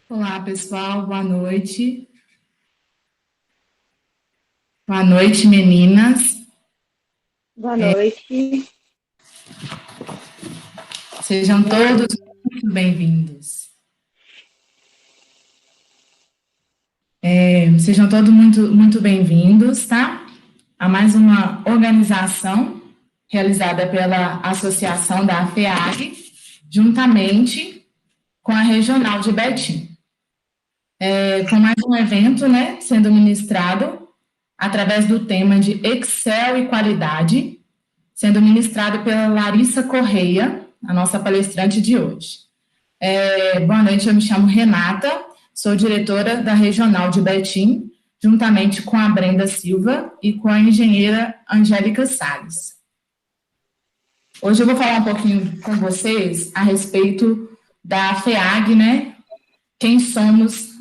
Olá, pessoal, boa noite. Boa noite, meninas. Boa noite. Sejam E todos aí? muito bem-vindos. Sejam todos muito bem-vindos, tá? A mais uma organização realizada pela Associação da AFEAG, juntamente com a Regional de Betim. Com mais um evento, né, sendo ministrado através do tema de Excel e qualidade, sendo ministrado pela Larissa Correia, a nossa palestrante de hoje. Boa noite, eu me chamo Renata, sou diretora da Regional de Betim, juntamente com a Brenda Silva e com a engenheira Angélica Salles. Hoje eu vou falar um pouquinho com vocês a respeito da FEAG, né? Quem somos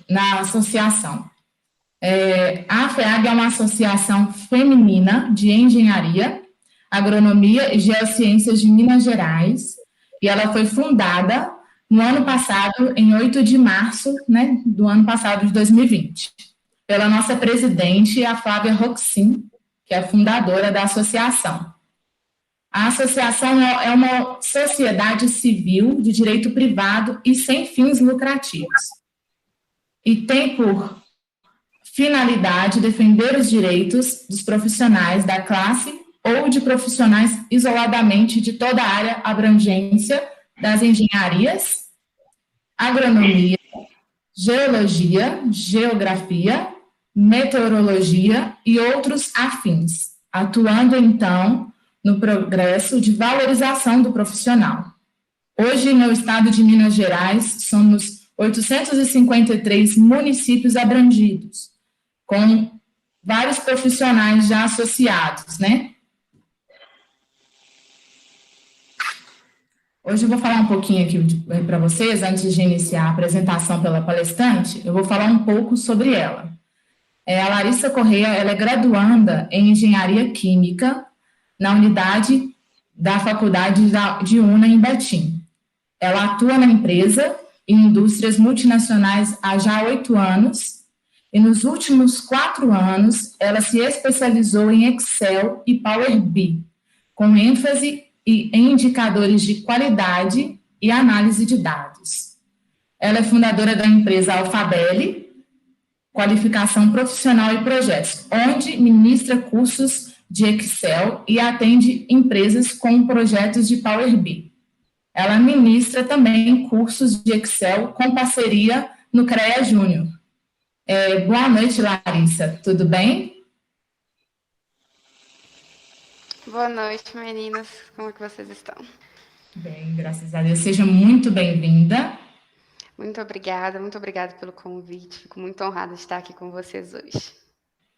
na associação. A FEAG é uma associação feminina de engenharia, agronomia e geociências de Minas Gerais, e ela foi fundada no ano passado, em 8 de março, né, do ano passado de 2020, pela nossa presidente, a Flávia Roxin, que é a fundadora da associação. A associação é uma sociedade civil de direito privado e sem fins lucrativos, e tem por finalidade defender os direitos dos profissionais da classe ou de profissionais isoladamente de toda a área abrangência das engenharias, agronomia, geologia, geografia, meteorologia e outros afins, atuando então no progresso de valorização do profissional. Hoje, no estado de Minas Gerais, somos 853 municípios abrangidos, com vários profissionais já associados, né? Hoje eu vou falar um pouquinho aqui para vocês, antes de iniciar a apresentação pela palestrante, eu vou falar um pouco sobre ela. A Larissa Correia, ela é graduanda em Engenharia Química na unidade da Faculdade de UNA em Betim. Ela atua na empresa em indústrias multinacionais há já 8 anos e nos últimos 4 anos ela se especializou em Excel e Power BI, com ênfase em indicadores de qualidade e análise de dados. Ela é fundadora da empresa Alphabeli, Qualificação Profissional e Projetos, onde ministra cursos de Excel e atende empresas com projetos de Power BI. Ela ministra também cursos de Excel com parceria no CREA Júnior. Boa noite, Larissa. Tudo bem? Boa noite, meninas. Como é que vocês estão? Bem, graças a Deus. Seja muito bem-vinda. Muito obrigada pelo convite. Fico muito honrada de estar aqui com vocês hoje.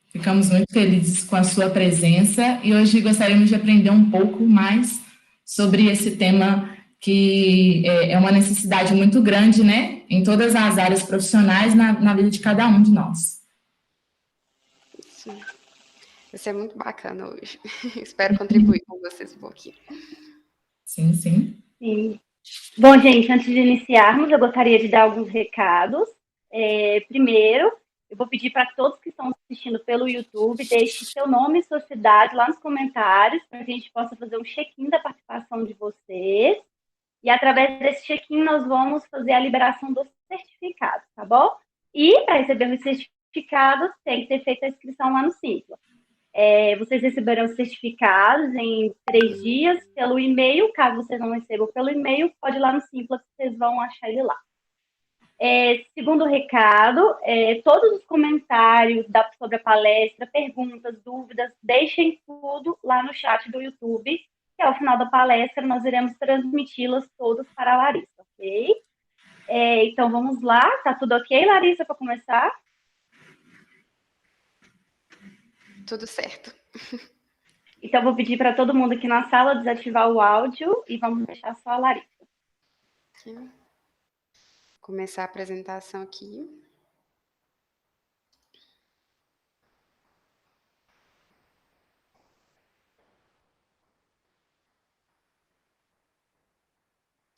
Ficamos muito felizes com a sua presença e hoje gostaríamos de aprender um pouco mais sobre esse tema que é uma necessidade muito grande, né, em todas as áreas profissionais na vida de cada um de nós. Isso vai ser muito bacana hoje. Espero contribuir com vocês um pouquinho. Sim, sim. Sim. Bom, gente, antes de iniciarmos, eu gostaria de dar alguns recados. Primeiro, eu vou pedir para todos que estão assistindo pelo YouTube, deixe seu nome e sua cidade lá nos comentários, para que a gente possa fazer um check-in da participação de vocês. E através desse check-in, nós vamos fazer a liberação dos certificados, tá bom? E para receber os certificados, tem que ser feita a inscrição lá no Simpla. Vocês receberão os certificados em 3 dias pelo e-mail. Caso vocês não recebam pelo e-mail, pode ir lá no Simpla que vocês vão achar ele lá. Segundo recado, todos os comentários sobre a palestra, perguntas, dúvidas, deixem tudo lá no chat do YouTube, que ao final da palestra nós iremos transmiti-las todas para a Larissa, ok? Então vamos lá, tá tudo ok, Larissa, para começar? Tudo certo. Então, vou pedir para todo mundo aqui na sala desativar o áudio e vamos deixar só a Larissa. Vou começar a apresentação aqui.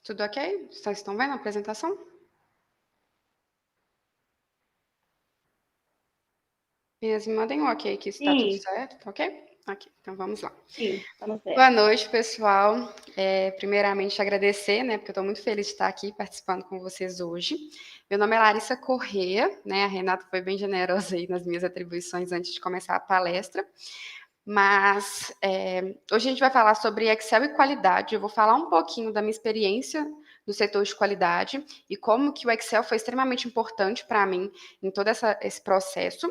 Tudo ok? Vocês estão vendo a apresentação? Meninas, me mandem um ok aqui se está tudo certo, tá ok? Ok, então vamos lá. Sim, vamos ver. Boa noite, pessoal. Primeiramente, agradecer, né, porque eu estou muito feliz de estar aqui participando com vocês hoje. Meu nome é Larissa Corrêa, né, a Renata foi bem generosa aí nas minhas atribuições antes de começar a palestra, mas hoje a gente vai falar sobre Excel e qualidade. Eu vou falar um pouquinho da minha experiência no setor de qualidade e como que o Excel foi extremamente importante para mim em todo esse processo.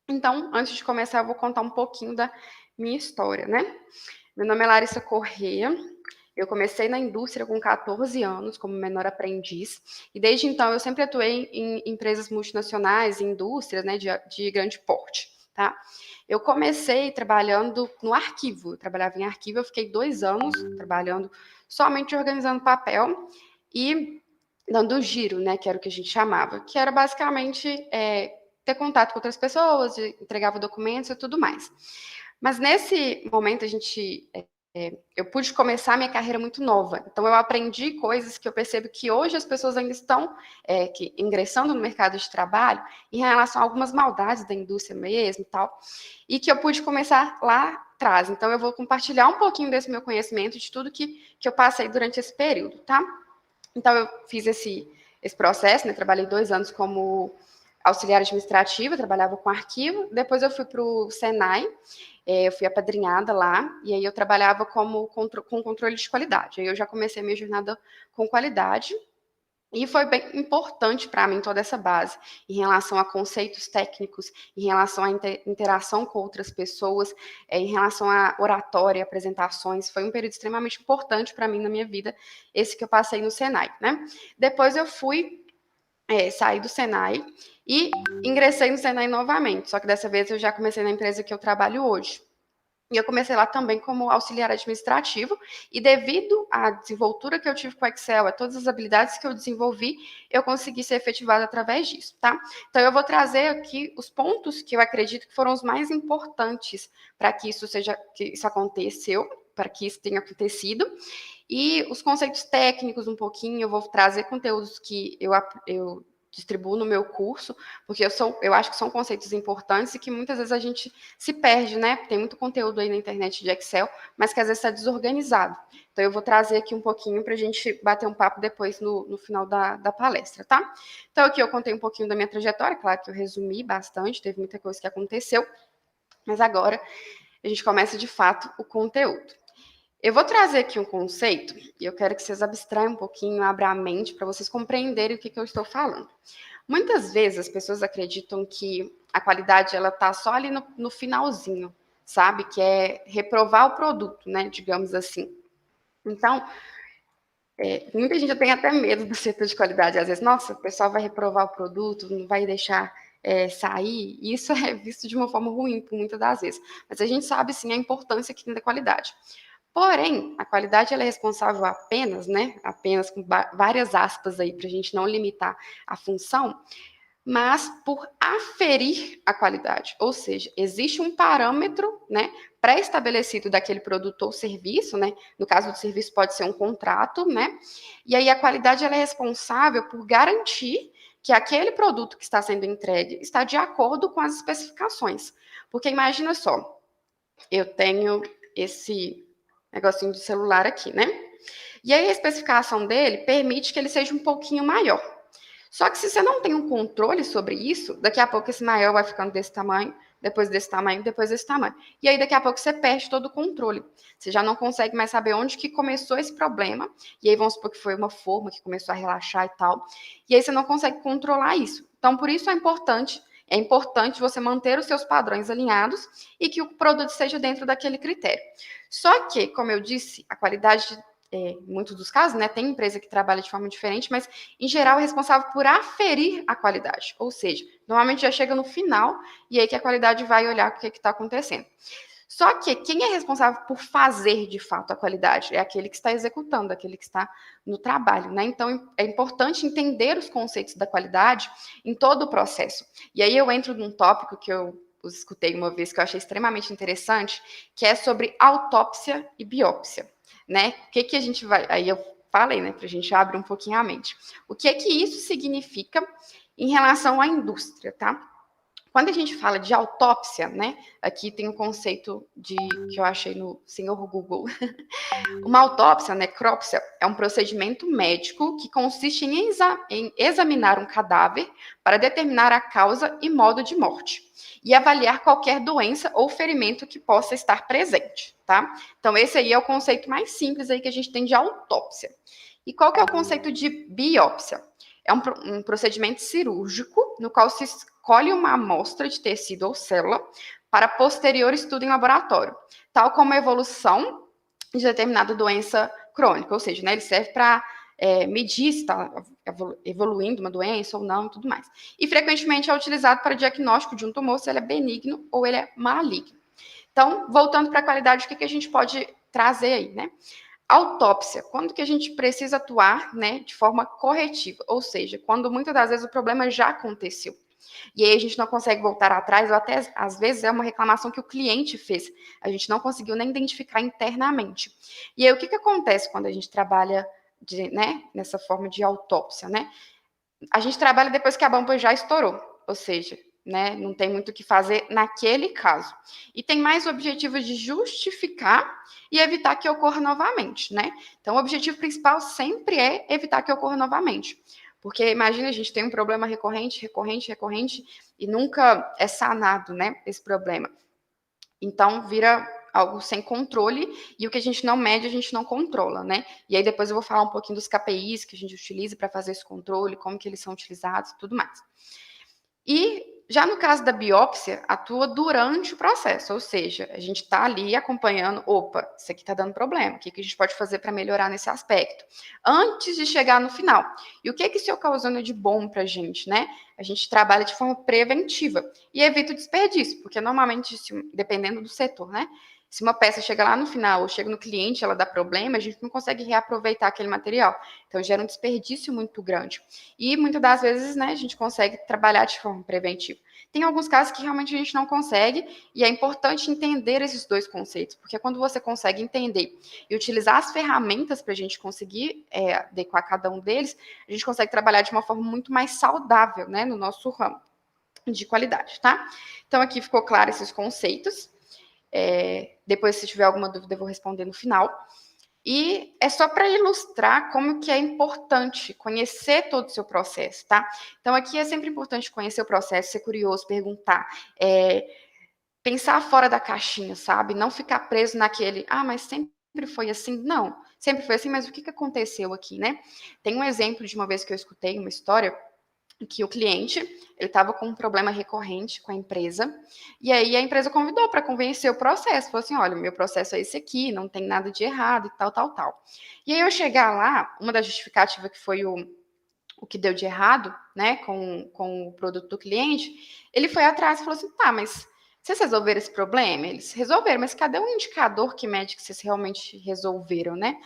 Então, antes de começar, eu vou contar um pouquinho da minha história, né? Meu nome é Larissa Corrêa, eu comecei na indústria com 14 anos, como menor aprendiz, e desde então eu sempre atuei em empresas multinacionais, em indústrias, né, de grande porte, tá? Eu comecei trabalhando no arquivo, eu trabalhava em arquivo, eu fiquei 2 anos trabalhando somente organizando papel e dando giro, né, que era o que a gente chamava, que era basicamente ter contato com outras pessoas, entregava documentos e tudo mais. Mas nesse momento eu pude começar minha carreira muito nova. Então eu aprendi coisas que eu percebo que hoje as pessoas ainda estão ingressando no mercado de trabalho em relação a algumas maldades da indústria mesmo e tal, e que eu pude começar lá atrás. Então eu vou compartilhar um pouquinho desse meu conhecimento, de tudo que eu passei durante esse período, tá? Então eu fiz esse processo, né? Trabalhei 2 anos como auxiliar administrativa, trabalhava com arquivo. Depois eu fui para o Senai, eu fui apadrinhada lá, e aí eu trabalhava com controle de qualidade. Aí eu já comecei a minha jornada com qualidade, e foi bem importante para mim toda essa base, em relação a conceitos técnicos, em relação à interação com outras pessoas, em relação à oratória, apresentações. Foi um período extremamente importante para mim na minha vida, esse que eu passei no Senai, né? Depois eu saí do Senai e ingressei no Senai novamente, só que dessa vez eu já comecei na empresa que eu trabalho hoje. E eu comecei lá também como auxiliar administrativo, e devido à desenvoltura que eu tive com o Excel, a todas as habilidades que eu desenvolvi, eu consegui ser efetivada através disso, tá? Então eu vou trazer aqui os pontos que eu acredito que foram os mais importantes para que isso aconteceu, para que isso tenha acontecido, e os conceitos técnicos um pouquinho, eu vou trazer conteúdos que eu distribuo no meu curso, porque eu acho que são conceitos importantes e que muitas vezes a gente se perde, né? Tem muito conteúdo aí na internet de Excel, mas que às vezes está desorganizado. Então, eu vou trazer aqui um pouquinho para a gente bater um papo depois no final da palestra, tá? Então, aqui eu contei um pouquinho da minha trajetória, claro que eu resumi bastante, teve muita coisa que aconteceu, mas agora a gente começa de fato o conteúdo. Eu vou trazer aqui um conceito e eu quero que vocês abstraiam um pouquinho, abram a mente para vocês compreenderem o que eu estou falando. Muitas vezes as pessoas acreditam que a qualidade ela está só ali no finalzinho, sabe? Que é reprovar o produto, né? Digamos assim. Então, muita gente tem até medo do setor de qualidade. Às vezes, nossa, o pessoal vai reprovar o produto, não vai deixar sair. E isso é visto de uma forma ruim, por muitas das vezes. Mas a gente sabe, sim, a importância que tem da qualidade. Porém, a qualidade ela é responsável apenas, né? Apenas com várias aspas aí, para a gente não limitar a função, mas por aferir a qualidade. Ou seja, existe um parâmetro, né, pré-estabelecido daquele produto ou serviço, né? No caso do serviço pode ser um contrato, né? E aí a qualidade ela é responsável por garantir que aquele produto que está sendo entregue está de acordo com as especificações. Porque imagina só, eu tenho esse negocinho de celular aqui, né? E aí a especificação dele permite que ele seja um pouquinho maior. Só que se você não tem um controle sobre isso, daqui a pouco esse maior vai ficando desse tamanho, depois desse tamanho, depois desse tamanho. E aí daqui a pouco você perde todo o controle. Você já não consegue mais saber onde que começou esse problema. E aí vamos supor que foi uma forma que começou a relaxar e tal. E aí você não consegue controlar isso. Então por isso é importante você manter os seus padrões alinhados e que o produto esteja dentro daquele critério. Só que, como eu disse, a qualidade, em muitos dos casos, né, tem empresa que trabalha de forma diferente, mas, em geral, é responsável por aferir a qualidade. Ou seja, normalmente já chega no final e aí que a qualidade vai olhar o que está acontecendo. Só que quem é responsável por fazer, de fato, a qualidade é aquele que está executando, aquele que está no trabalho, né? Então, é importante entender os conceitos da qualidade em todo o processo. E aí eu entro num tópico que eu escutei uma vez, que eu achei extremamente interessante, que é sobre autópsia e biópsia, né? O que a gente vai... Aí eu falei, né, para a gente abrir um pouquinho a mente. O que isso significa em relação à indústria, tá? Quando a gente fala de autópsia, né, aqui tem um conceito que eu achei no senhor Google. Uma autópsia, necrópsia, é um procedimento médico que consiste em examinar um cadáver para determinar a causa e modo de morte e avaliar qualquer doença ou ferimento que possa estar presente, tá? Então, esse aí é o conceito mais simples aí que a gente tem de autópsia. E qual que é o conceito de biópsia? É um procedimento cirúrgico no qual se escolhe uma amostra de tecido ou célula para posterior estudo em laboratório, tal como a evolução de determinada doença crônica, ou seja, né, ele serve para medir se está evoluindo uma doença ou não e tudo mais. E frequentemente é utilizado para diagnóstico de um tumor, se ele é benigno ou ele é maligno. Então, voltando para a qualidade, o que a gente pode trazer aí, né? Autópsia, quando que a gente precisa atuar, né, de forma corretiva, ou seja, quando muitas das vezes o problema já aconteceu. E aí a gente não consegue voltar atrás, ou até às vezes é uma reclamação que o cliente fez. A gente não conseguiu nem identificar internamente. E aí o que acontece quando a gente trabalha né, nessa forma de autópsia, né? A gente trabalha depois que a bomba já estourou, ou seja, né, não tem muito o que fazer naquele caso. E tem mais o objetivo de justificar e evitar que ocorra novamente, né? Então, o objetivo principal sempre é evitar que ocorra novamente. Porque imagina, a gente tem um problema recorrente, e nunca é sanado, né, esse problema. Então, vira algo sem controle, e o que a gente não mede, a gente não controla, né? E aí depois eu vou falar um pouquinho dos KPIs que a gente utiliza para fazer esse controle, como que eles são utilizados e tudo mais. E já no caso da biópsia, atua durante o processo, ou seja, a gente está ali acompanhando, opa, isso aqui está dando problema, o que a gente pode fazer para melhorar nesse aspecto? Antes de chegar no final. E o que isso ocasionou de bom para a gente, né? A gente trabalha de forma preventiva e evita o desperdício, porque normalmente, dependendo do setor, né? Se uma peça chega lá no final ou chega no cliente, ela dá problema, a gente não consegue reaproveitar aquele material. Então, gera um desperdício muito grande. E muitas das vezes, né, a gente consegue trabalhar de forma preventiva. Tem alguns casos que realmente a gente não consegue, e é importante entender esses dois conceitos, porque quando você consegue entender e utilizar as ferramentas para a gente conseguir adequar cada um deles, a gente consegue trabalhar de uma forma muito mais saudável, né, no nosso ramo de qualidade, tá? Então, aqui ficou claro esses conceitos. Depois, se tiver alguma dúvida, eu vou responder no final. E é só para ilustrar como que é importante conhecer todo o seu processo, tá? Então, aqui é sempre importante conhecer o processo, ser curioso, perguntar, pensar fora da caixinha, sabe? Não ficar preso naquele, mas sempre foi assim. Não, sempre foi assim, mas o que aconteceu aqui, né? Tem um exemplo de uma vez que eu escutei uma história que o cliente, ele estava com um problema recorrente com a empresa, e aí a empresa convidou para convencer o processo, falou assim, olha, meu processo é esse aqui, não tem nada de errado e tal, tal, tal. E aí eu chegar lá, uma das justificativas que foi o que deu de errado, né, com o produto do cliente, ele foi atrás e falou assim, tá, mas vocês resolveram esse problema? Eles resolveram, mas cadê o indicador que mede que vocês realmente resolveram, né?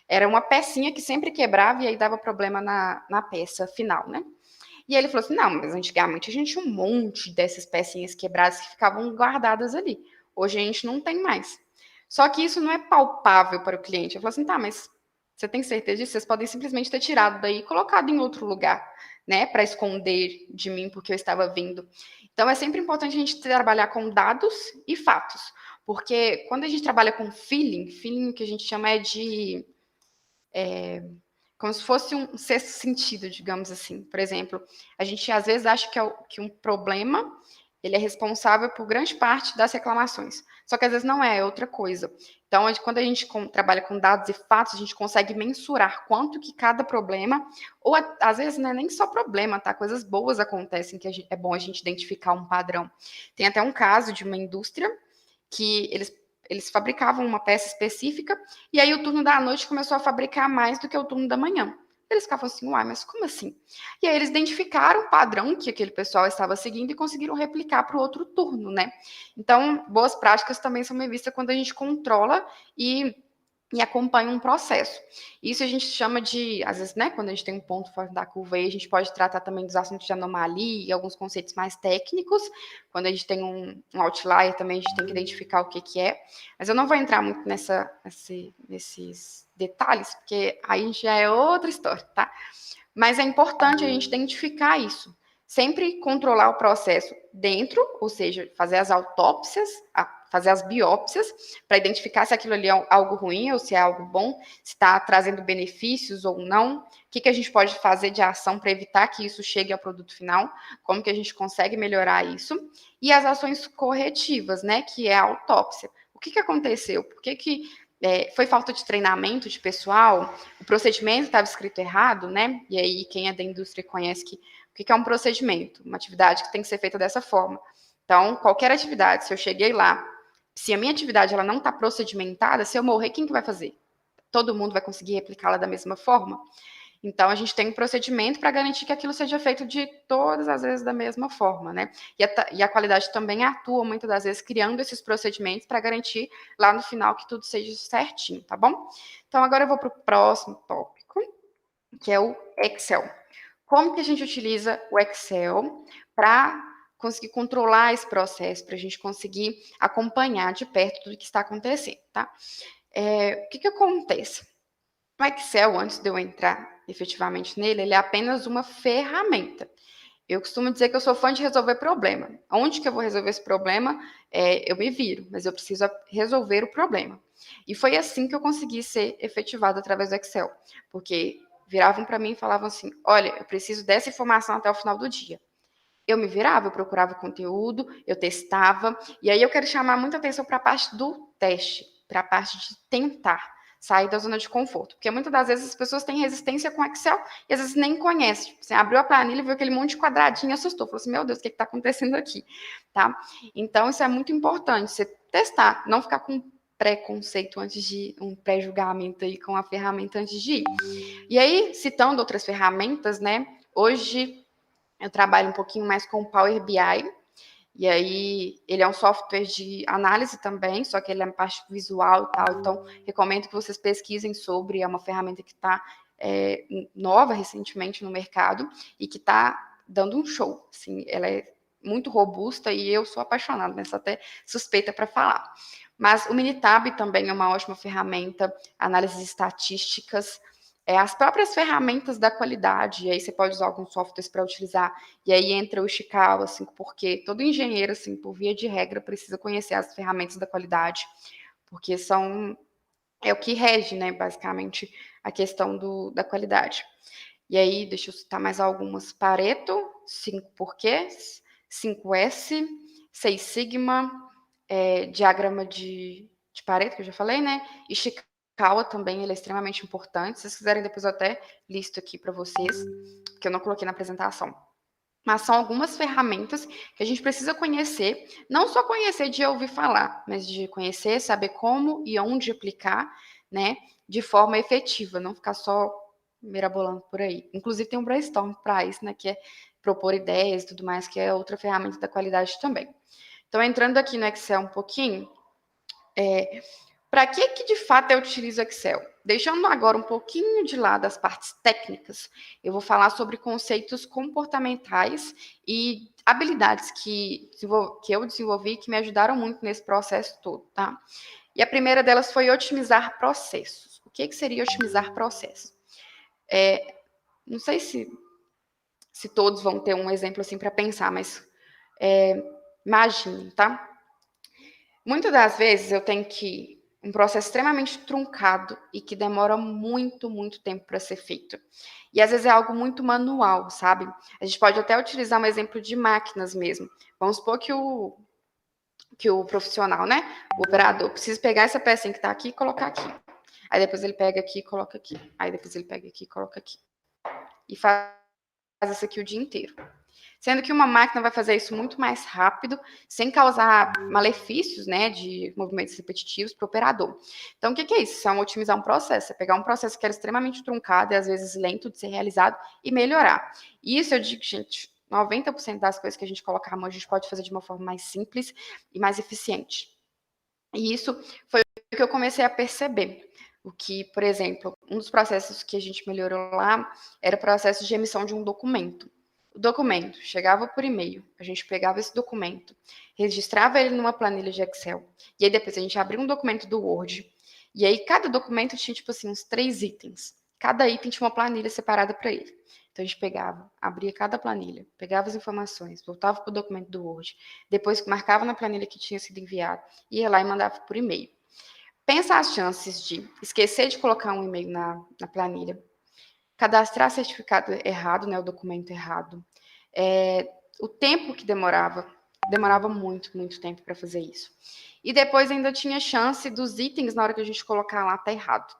Era uma pecinha que sempre quebrava e aí dava problema na peça final, né? E ele falou assim, não, mas antigamente a gente tinha um monte dessas pecinhas quebradas que ficavam guardadas ali. Hoje a gente não tem mais. Só que isso não é palpável para o cliente. Eu falei assim, tá, mas você tem certeza disso? Vocês podem simplesmente ter tirado daí e colocado em outro lugar, né? Para esconder de mim porque eu estava vindo. Então é sempre importante a gente trabalhar com dados e fatos. Porque quando a gente trabalha com feeling que a gente chama de como se fosse um sexto sentido, digamos assim. Por exemplo, a gente às vezes acha que um problema ele é responsável por grande parte das reclamações. Só que às vezes não é outra coisa. Então, quando a gente trabalha com dados e fatos, a gente consegue mensurar quanto que cada problema, ou às vezes não é nem só problema, tá? Coisas boas acontecem que é bom a gente identificar um padrão. Tem até um caso de uma indústria que eles fabricavam uma peça específica, e aí o turno da noite começou a fabricar mais do que o turno da manhã. Eles ficavam assim, uai, mas como assim? E aí eles identificaram o padrão que aquele pessoal estava seguindo e conseguiram replicar para o outro turno, né? Então, boas práticas também são bem vistas quando a gente controla e acompanha um processo. Isso a gente chama de, às vezes, né, quando a gente tem um ponto fora da curva aí, a gente pode tratar também dos assuntos de anomalia e alguns conceitos mais técnicos. Quando a gente tem um outlier também, a gente tem que identificar o que é. Mas eu não vou entrar muito nesses detalhes, porque aí já é outra história, tá? Mas é importante a gente identificar isso. sempre controlar o processo dentro, ou seja, fazer as autópsias, fazer as biópsias, para identificar se aquilo ali é algo ruim ou se é algo bom, se está trazendo benefícios ou não, o que a gente pode fazer de ação para evitar que isso chegue ao produto final, como que a gente consegue melhorar isso, e as ações corretivas, né, que é a autópsia. O que aconteceu? Por que foi falta de treinamento de pessoal? O procedimento estava escrito errado, né? E aí quem é da indústria conhece que o que é um procedimento? Uma atividade que tem que ser feita dessa forma. Então, qualquer atividade, se eu cheguei lá, se a minha atividade ela não está procedimentada, se eu morrer, quem que vai fazer? Todo mundo vai conseguir replicá-la da mesma forma? Então, a gente tem um procedimento para garantir que aquilo seja feito de todas as vezes da mesma forma, né? E a qualidade também atua, muitas das vezes, criando esses procedimentos para garantir lá no final que tudo seja certinho, tá bom? Então, agora eu vou para o próximo tópico, que é o Excel. Como que a gente utiliza o Excel para conseguir controlar esse processo, para a gente conseguir acompanhar de perto tudo que está acontecendo, tá? O que acontece? O Excel, antes de eu entrar efetivamente nele, ele é apenas uma ferramenta. Eu costumo dizer que eu sou fã de resolver problema. Onde que eu vou resolver esse problema? Eu me viro, mas eu preciso resolver o problema. E foi assim que eu consegui ser efetivado através do Excel, porque viravam para mim e falavam assim, olha, eu preciso dessa informação até o final do dia. Eu me virava, eu procurava conteúdo, eu testava, e aí eu quero chamar muita atenção para a parte do teste, para a parte de tentar sair da zona de conforto, porque muitas das vezes as pessoas têm resistência com Excel e às vezes nem conhecem. Tipo, você abriu a planilha e viu aquele monte de quadradinho e assustou, falou assim, meu Deus, o que está acontecendo aqui? Tá? Então, isso é muito importante, você testar, não ficar com preconceito antes de um pré-julgamento aí com a ferramenta antes de ir. E aí, citando outras ferramentas, né? Hoje eu trabalho um pouquinho mais com o Power BI, e aí ele é um software de análise também, só que ele é uma parte visual e tal, então recomendo que vocês pesquisem sobre, é uma ferramenta que está nova recentemente no mercado e que está dando um show, assim, ela é muito robusta e eu sou apaixonada, né, sou até suspeita para falar. Mas o Minitab também é uma ótima ferramenta, análises estatísticas, as próprias ferramentas da qualidade, e aí você pode usar alguns softwares para utilizar, e aí entra o Ishikawa, assim, porque todo engenheiro, assim, por via de regra, precisa conhecer as ferramentas da qualidade, porque é o que rege, né, basicamente, a questão da qualidade. E aí, deixa eu citar mais algumas, Pareto, 5 porquês, 5S, 6 Sigma, diagrama de Pareto, que eu já falei, né, Ishikawa também, ele é extremamente importante. Se vocês quiserem, depois eu até listo aqui para vocês, que eu não coloquei na apresentação. Mas são algumas ferramentas que a gente precisa conhecer, não só conhecer de ouvir falar, mas de conhecer, saber como e onde aplicar, né, de forma efetiva, não ficar só mirabolando por aí. Inclusive tem um brainstorm para isso, né, que é propor ideias e tudo mais, que é outra ferramenta da qualidade também. Então, entrando aqui no Excel um pouquinho, para que de fato eu utilizo o Excel? Deixando agora um pouquinho de lado as partes técnicas, eu vou falar sobre conceitos comportamentais e habilidades que eu desenvolvi que me ajudaram muito nesse processo todo, tá? E a primeira delas foi otimizar processos. O que seria otimizar processos? Não sei se todos vão ter um exemplo assim para pensar, mas imagine, tá? Muitas das vezes eu tenho um processo extremamente truncado e que demora muito, muito tempo para ser feito. E às vezes é algo muito manual, sabe? A gente pode até utilizar um exemplo de máquinas mesmo. Vamos supor que o profissional, né? O operador, precisa pegar essa pecinha que está aqui e colocar aqui. Aí depois ele pega aqui e coloca aqui. Aí depois ele pega aqui e coloca aqui. E faz isso aqui o dia inteiro. Sendo que uma máquina vai fazer isso muito mais rápido, sem causar malefícios, né, de movimentos repetitivos para o operador. Então, o que é isso? Isso é otimizar um processo, é pegar um processo que era extremamente truncado e às vezes lento de ser realizado e melhorar. E isso eu digo, gente, 90% das coisas que a gente coloca à mão, a gente pode fazer de uma forma mais simples e mais eficiente. E isso foi o que eu comecei a perceber. O que, por exemplo, um dos processos que a gente melhorou lá era o processo de emissão de um documento. O documento chegava por e-mail, a gente pegava esse documento, registrava ele numa planilha de Excel, e aí depois a gente abria um documento do Word, e aí cada documento tinha, tipo assim, uns 3 itens. Cada item tinha uma planilha separada para ele. Então, a gente pegava, abria cada planilha, pegava as informações, voltava para o documento do Word, depois marcava na planilha que tinha sido enviado, ia lá e mandava por e-mail. Pensa as chances de esquecer de colocar um e-mail na planilha, cadastrar certificado errado, né, o documento errado. O tempo que demorava muito, muito tempo para fazer isso. E depois ainda tinha chance dos itens, na hora que a gente colocar lá, tá errado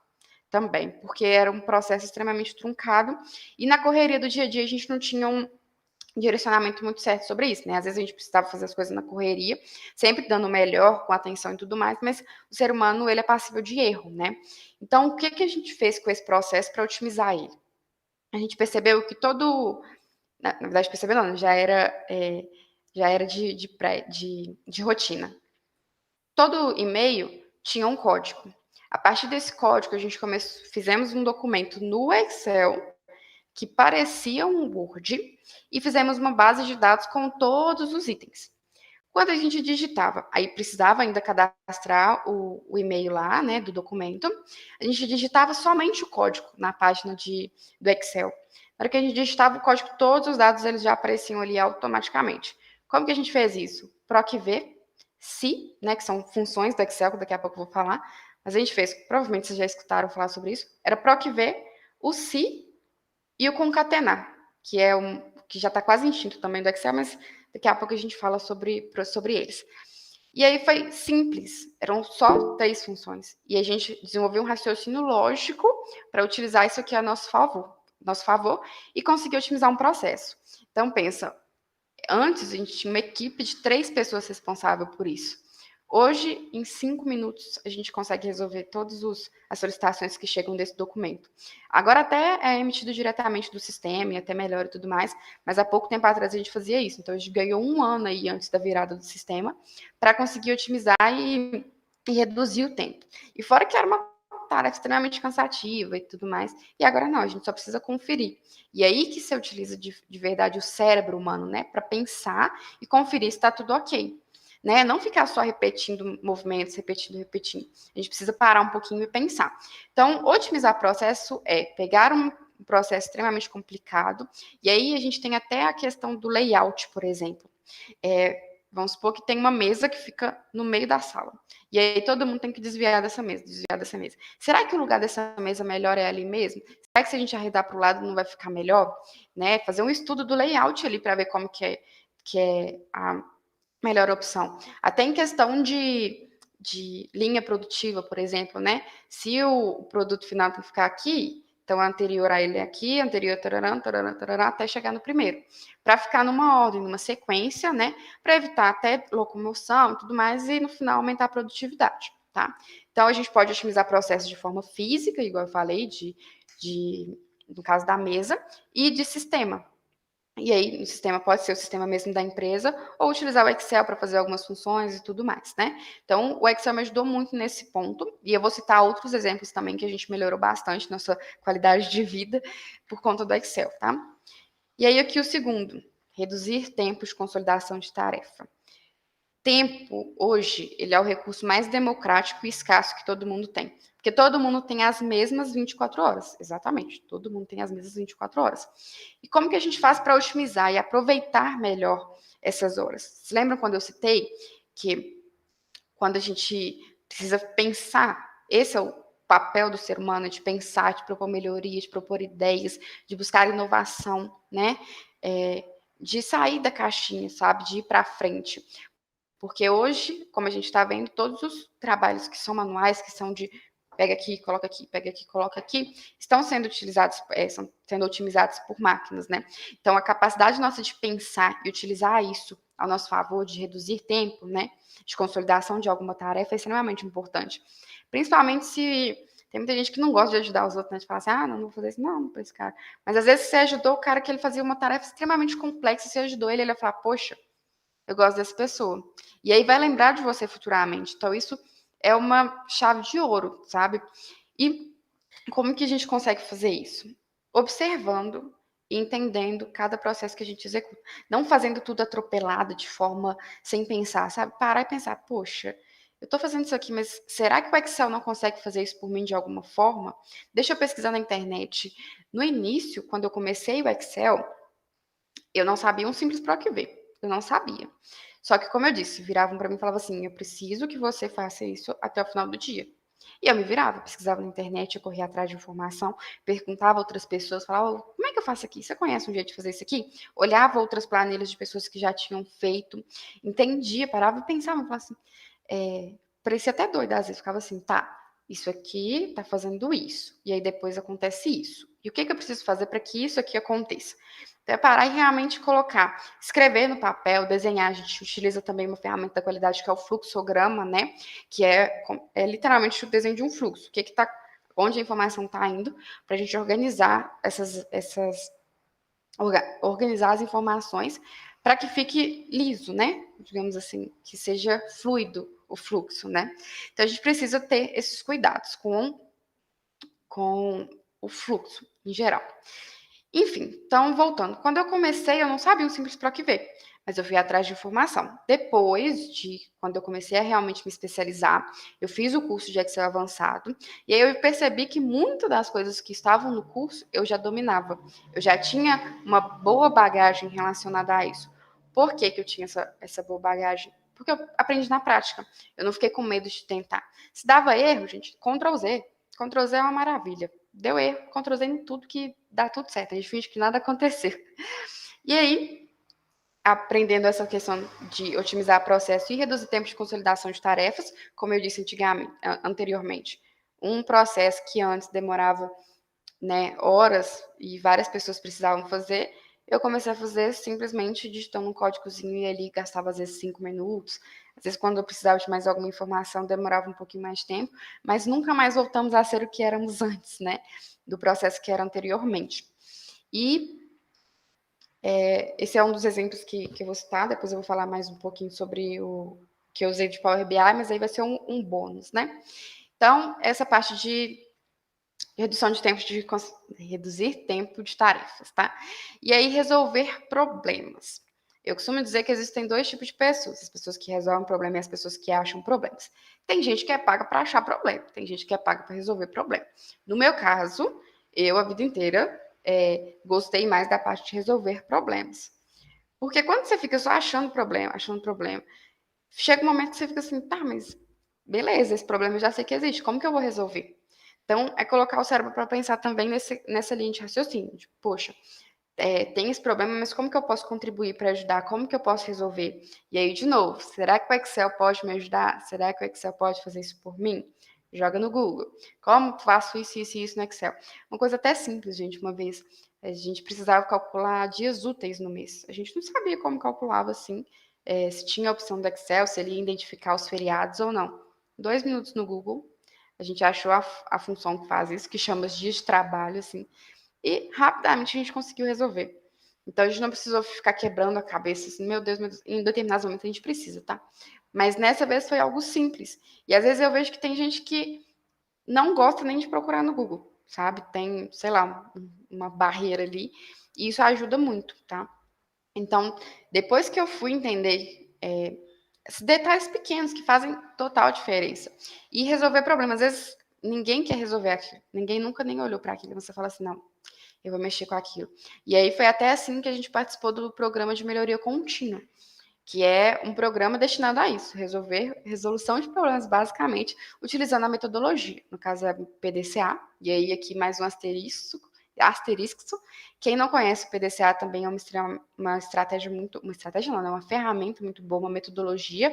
também, porque era um processo extremamente truncado, e na correria do dia a dia a gente não tinha um direcionamento muito certo sobre isso, né? Às vezes a gente precisava fazer as coisas na correria, sempre dando o melhor, com atenção e tudo mais, mas o ser humano, ele é passível de erro, né? Então, o que a gente fez com esse processo para otimizar ele? A gente percebeu que na verdade, percebeu não, já era de rotina. Todo e-mail tinha um código. A partir desse código, a gente fizemos um documento no Excel que parecia um Word e fizemos uma base de dados com todos os itens. Quando a gente digitava, aí precisava ainda cadastrar o e-mail lá, né, do documento, a gente digitava somente o código na página do Excel. Na hora que a gente digitava o código, todos os dados eles já apareciam ali automaticamente. Como que a gente fez isso? PROC-V, se, né, que são funções do Excel, que daqui a pouco eu vou falar, mas a gente fez, provavelmente vocês já escutaram falar sobre isso, era PROC-V, o se e o concatenar, que já está quase extinto também do Excel, mas daqui a pouco a gente fala sobre eles. E aí foi simples, eram só 3 funções. E a gente desenvolveu um raciocínio lógico para utilizar isso aqui a nosso favor e conseguir otimizar um processo. Então, pensa, antes a gente tinha uma equipe de 3 pessoas responsáveis por isso. Hoje, em 5 minutos, a gente consegue resolver todas as solicitações que chegam desse documento. Agora até é emitido diretamente do sistema e até melhora e tudo mais, mas há pouco tempo atrás a gente fazia isso. Então, a gente ganhou 1 ano aí antes da virada do sistema para conseguir otimizar e reduzir o tempo. E fora que era uma tarefa extremamente cansativa e tudo mais, e agora não, a gente só precisa conferir. E aí que você utiliza de verdade o cérebro humano, né, para pensar e conferir se está tudo ok. Né? Não ficar só repetindo movimentos, repetindo. A gente precisa parar um pouquinho e pensar. Então, otimizar processo é pegar um processo extremamente complicado, e aí a gente tem até a questão do layout, por exemplo. Vamos supor que tem uma mesa que fica no meio da sala, e aí todo mundo tem que desviar dessa mesa. Será que o lugar dessa mesa melhor é ali mesmo? Será que se a gente arredar para o lado não vai ficar melhor? Né? Fazer um estudo do layout ali para ver como que é a melhor opção. Até em questão de linha produtiva, por exemplo, né? Se o produto final tem que ficar aqui, então anterior a ele aqui, anterior tarará, tarará, tarará, até chegar no primeiro. Para ficar numa ordem, numa sequência, né? Para evitar até locomoção e tudo mais, e no final aumentar a produtividade, tá? Então a gente pode otimizar processos de forma física, igual eu falei, no caso da mesa, e de sistema. E aí, o sistema pode ser o sistema mesmo da empresa, ou utilizar o Excel para fazer algumas funções e tudo mais, né? Então, o Excel me ajudou muito nesse ponto, e eu vou citar outros exemplos também que a gente melhorou bastante nossa qualidade de vida por conta do Excel, tá? E aí, aqui o segundo, reduzir tempo de consolidação de tarefa. Tempo, hoje, ele é o recurso mais democrático e escasso que todo mundo tem. Porque todo mundo tem as mesmas 24 horas. Exatamente, todo mundo tem as mesmas 24 horas. E como que a gente faz para otimizar e aproveitar melhor essas horas? Vocês lembram quando eu citei que quando a gente precisa pensar, esse é o papel do ser humano, de pensar, de propor melhoria, de propor ideias, de buscar inovação, né? De sair da caixinha, sabe? De ir para frente. Porque hoje, como a gente está vendo, todos os trabalhos que são manuais, que são de pega aqui, coloca aqui, pega aqui, coloca aqui, estão sendo estão sendo otimizados por máquinas, né? Então, a capacidade nossa de pensar e utilizar isso ao nosso favor, de reduzir tempo, né? De consolidação de alguma tarefa é extremamente importante. Principalmente se tem muita gente que não gosta de ajudar os outros, né? De falar assim, não vou fazer isso, não para esse cara. Mas às vezes você ajudou o cara que ele fazia uma tarefa extremamente complexa, você ajudou ele vai falar, poxa, eu gosto dessa pessoa. E aí vai lembrar de você futuramente. Então, isso é uma chave de ouro, sabe? E como que a gente consegue fazer isso? Observando e entendendo cada processo que a gente executa. Não fazendo tudo atropelado, de forma sem pensar, sabe? Parar e pensar, poxa, eu estou fazendo isso aqui, mas será que o Excel não consegue fazer isso por mim de alguma forma? Deixa eu pesquisar na internet. No início, quando eu comecei o Excel, eu não sabia um simples PROC-V. Eu não sabia. Só que, como eu disse, viravam para mim e falavam assim, eu preciso que você faça isso até o final do dia. E eu me virava, pesquisava na internet, eu corria atrás de informação, perguntava a outras pessoas, falava, como é que eu faço aqui? Você conhece um jeito de fazer isso aqui? Olhava outras planilhas de pessoas que já tinham feito, entendia, parava e pensava, falava assim, parecia até doida às vezes, ficava assim, tá, isso aqui tá fazendo isso, e aí depois acontece isso. E o que eu preciso fazer para que isso aqui aconteça? Então, é parar e realmente colocar, escrever no papel, desenhar. A gente utiliza também uma ferramenta da qualidade que é o fluxograma, né? Que é literalmente o desenho de um fluxo. O que está, onde a informação está indo, para a gente organizar organizar as informações para que fique liso, né? Digamos assim, que seja fluido o fluxo, né? Então a gente precisa ter esses cuidados com o fluxo em geral. Enfim, então voltando. Quando eu comecei, eu não sabia um simples PROC-V, mas eu fui atrás de informação. Depois de quando eu comecei a realmente me especializar, eu fiz o curso de Excel avançado, e aí eu percebi que muitas das coisas que estavam no curso eu já dominava. Eu já tinha uma boa bagagem relacionada a isso. Por que eu tinha essa boa bagagem? Porque eu aprendi na prática. Eu não fiquei com medo de tentar. Se dava erro, gente, Ctrl Z. Ctrl Z é uma maravilha. Deu erro, Ctrl Z em tudo que dá tudo certo. A gente finge que nada aconteceu. E aí, aprendendo essa questão de otimizar processo e reduzir tempo de consolidação de tarefas, como eu disse anteriormente, um processo que antes demorava, né, horas e várias pessoas precisavam fazer, eu comecei a fazer simplesmente digitando um códigozinho e ali gastava às vezes 5 minutos. Às vezes, quando eu precisava de mais alguma informação, demorava um pouquinho mais de tempo, mas nunca mais voltamos a ser o que éramos antes, né, do processo que era anteriormente. E esse é um dos exemplos que eu vou citar, depois eu vou falar mais um pouquinho sobre o que eu usei de Power BI, mas aí vai ser um bônus, né? Então, essa parte de redução de tempo, de reduzir tempo de tarefas, tá? E aí, resolver problemas. Eu costumo dizer que existem dois tipos de pessoas, as pessoas que resolvem problema e as pessoas que acham problemas. Tem gente que é paga para achar problema, tem gente que é paga para resolver problema. No meu caso, eu, a vida inteira, gostei mais da parte de resolver problemas. Porque quando você fica só achando problema, chega um momento que você fica assim, tá, mas beleza, esse problema eu já sei que existe, como que eu vou resolver? Então, é colocar o cérebro para pensar também nessa linha de raciocínio. Tipo, poxa, tem esse problema, mas como que eu posso contribuir para ajudar? Como que eu posso resolver? E aí, de novo, será que o Excel pode me ajudar? Será que o Excel pode fazer isso por mim? Joga no Google. Como faço isso, isso e isso no Excel? Uma coisa até simples, gente. Uma vez, a gente precisava calcular dias úteis no mês. A gente não sabia como calculava assim, se tinha a opção do Excel, se ele ia identificar os feriados ou não. 2 minutos no Google, a gente achou a função que faz isso, que chama de dias de trabalho, assim, e rapidamente a gente conseguiu resolver. Então a gente não precisou ficar quebrando a cabeça, assim, meu Deus, em determinados momentos a gente precisa, tá? Mas nessa vez foi algo simples. E às vezes eu vejo que tem gente que não gosta nem de procurar no Google, sabe? Tem, sei lá, uma barreira ali, e isso ajuda muito, tá? Então, depois que eu fui entender esses detalhes pequenos que fazem total diferença. E resolver problemas. Às vezes, ninguém quer resolver aquilo. Ninguém nunca nem olhou para aquilo. Você fala assim, não, eu vou mexer com aquilo. E aí foi até assim que a gente participou do programa de melhoria contínua, que é um programa destinado a isso, resolução de problemas, basicamente, utilizando a metodologia. No caso, é o PDCA. E aí, aqui mais um asterisco. Quem não conhece o PDCA também é uma estratégia uma estratégia não, é uma ferramenta muito boa, uma metodologia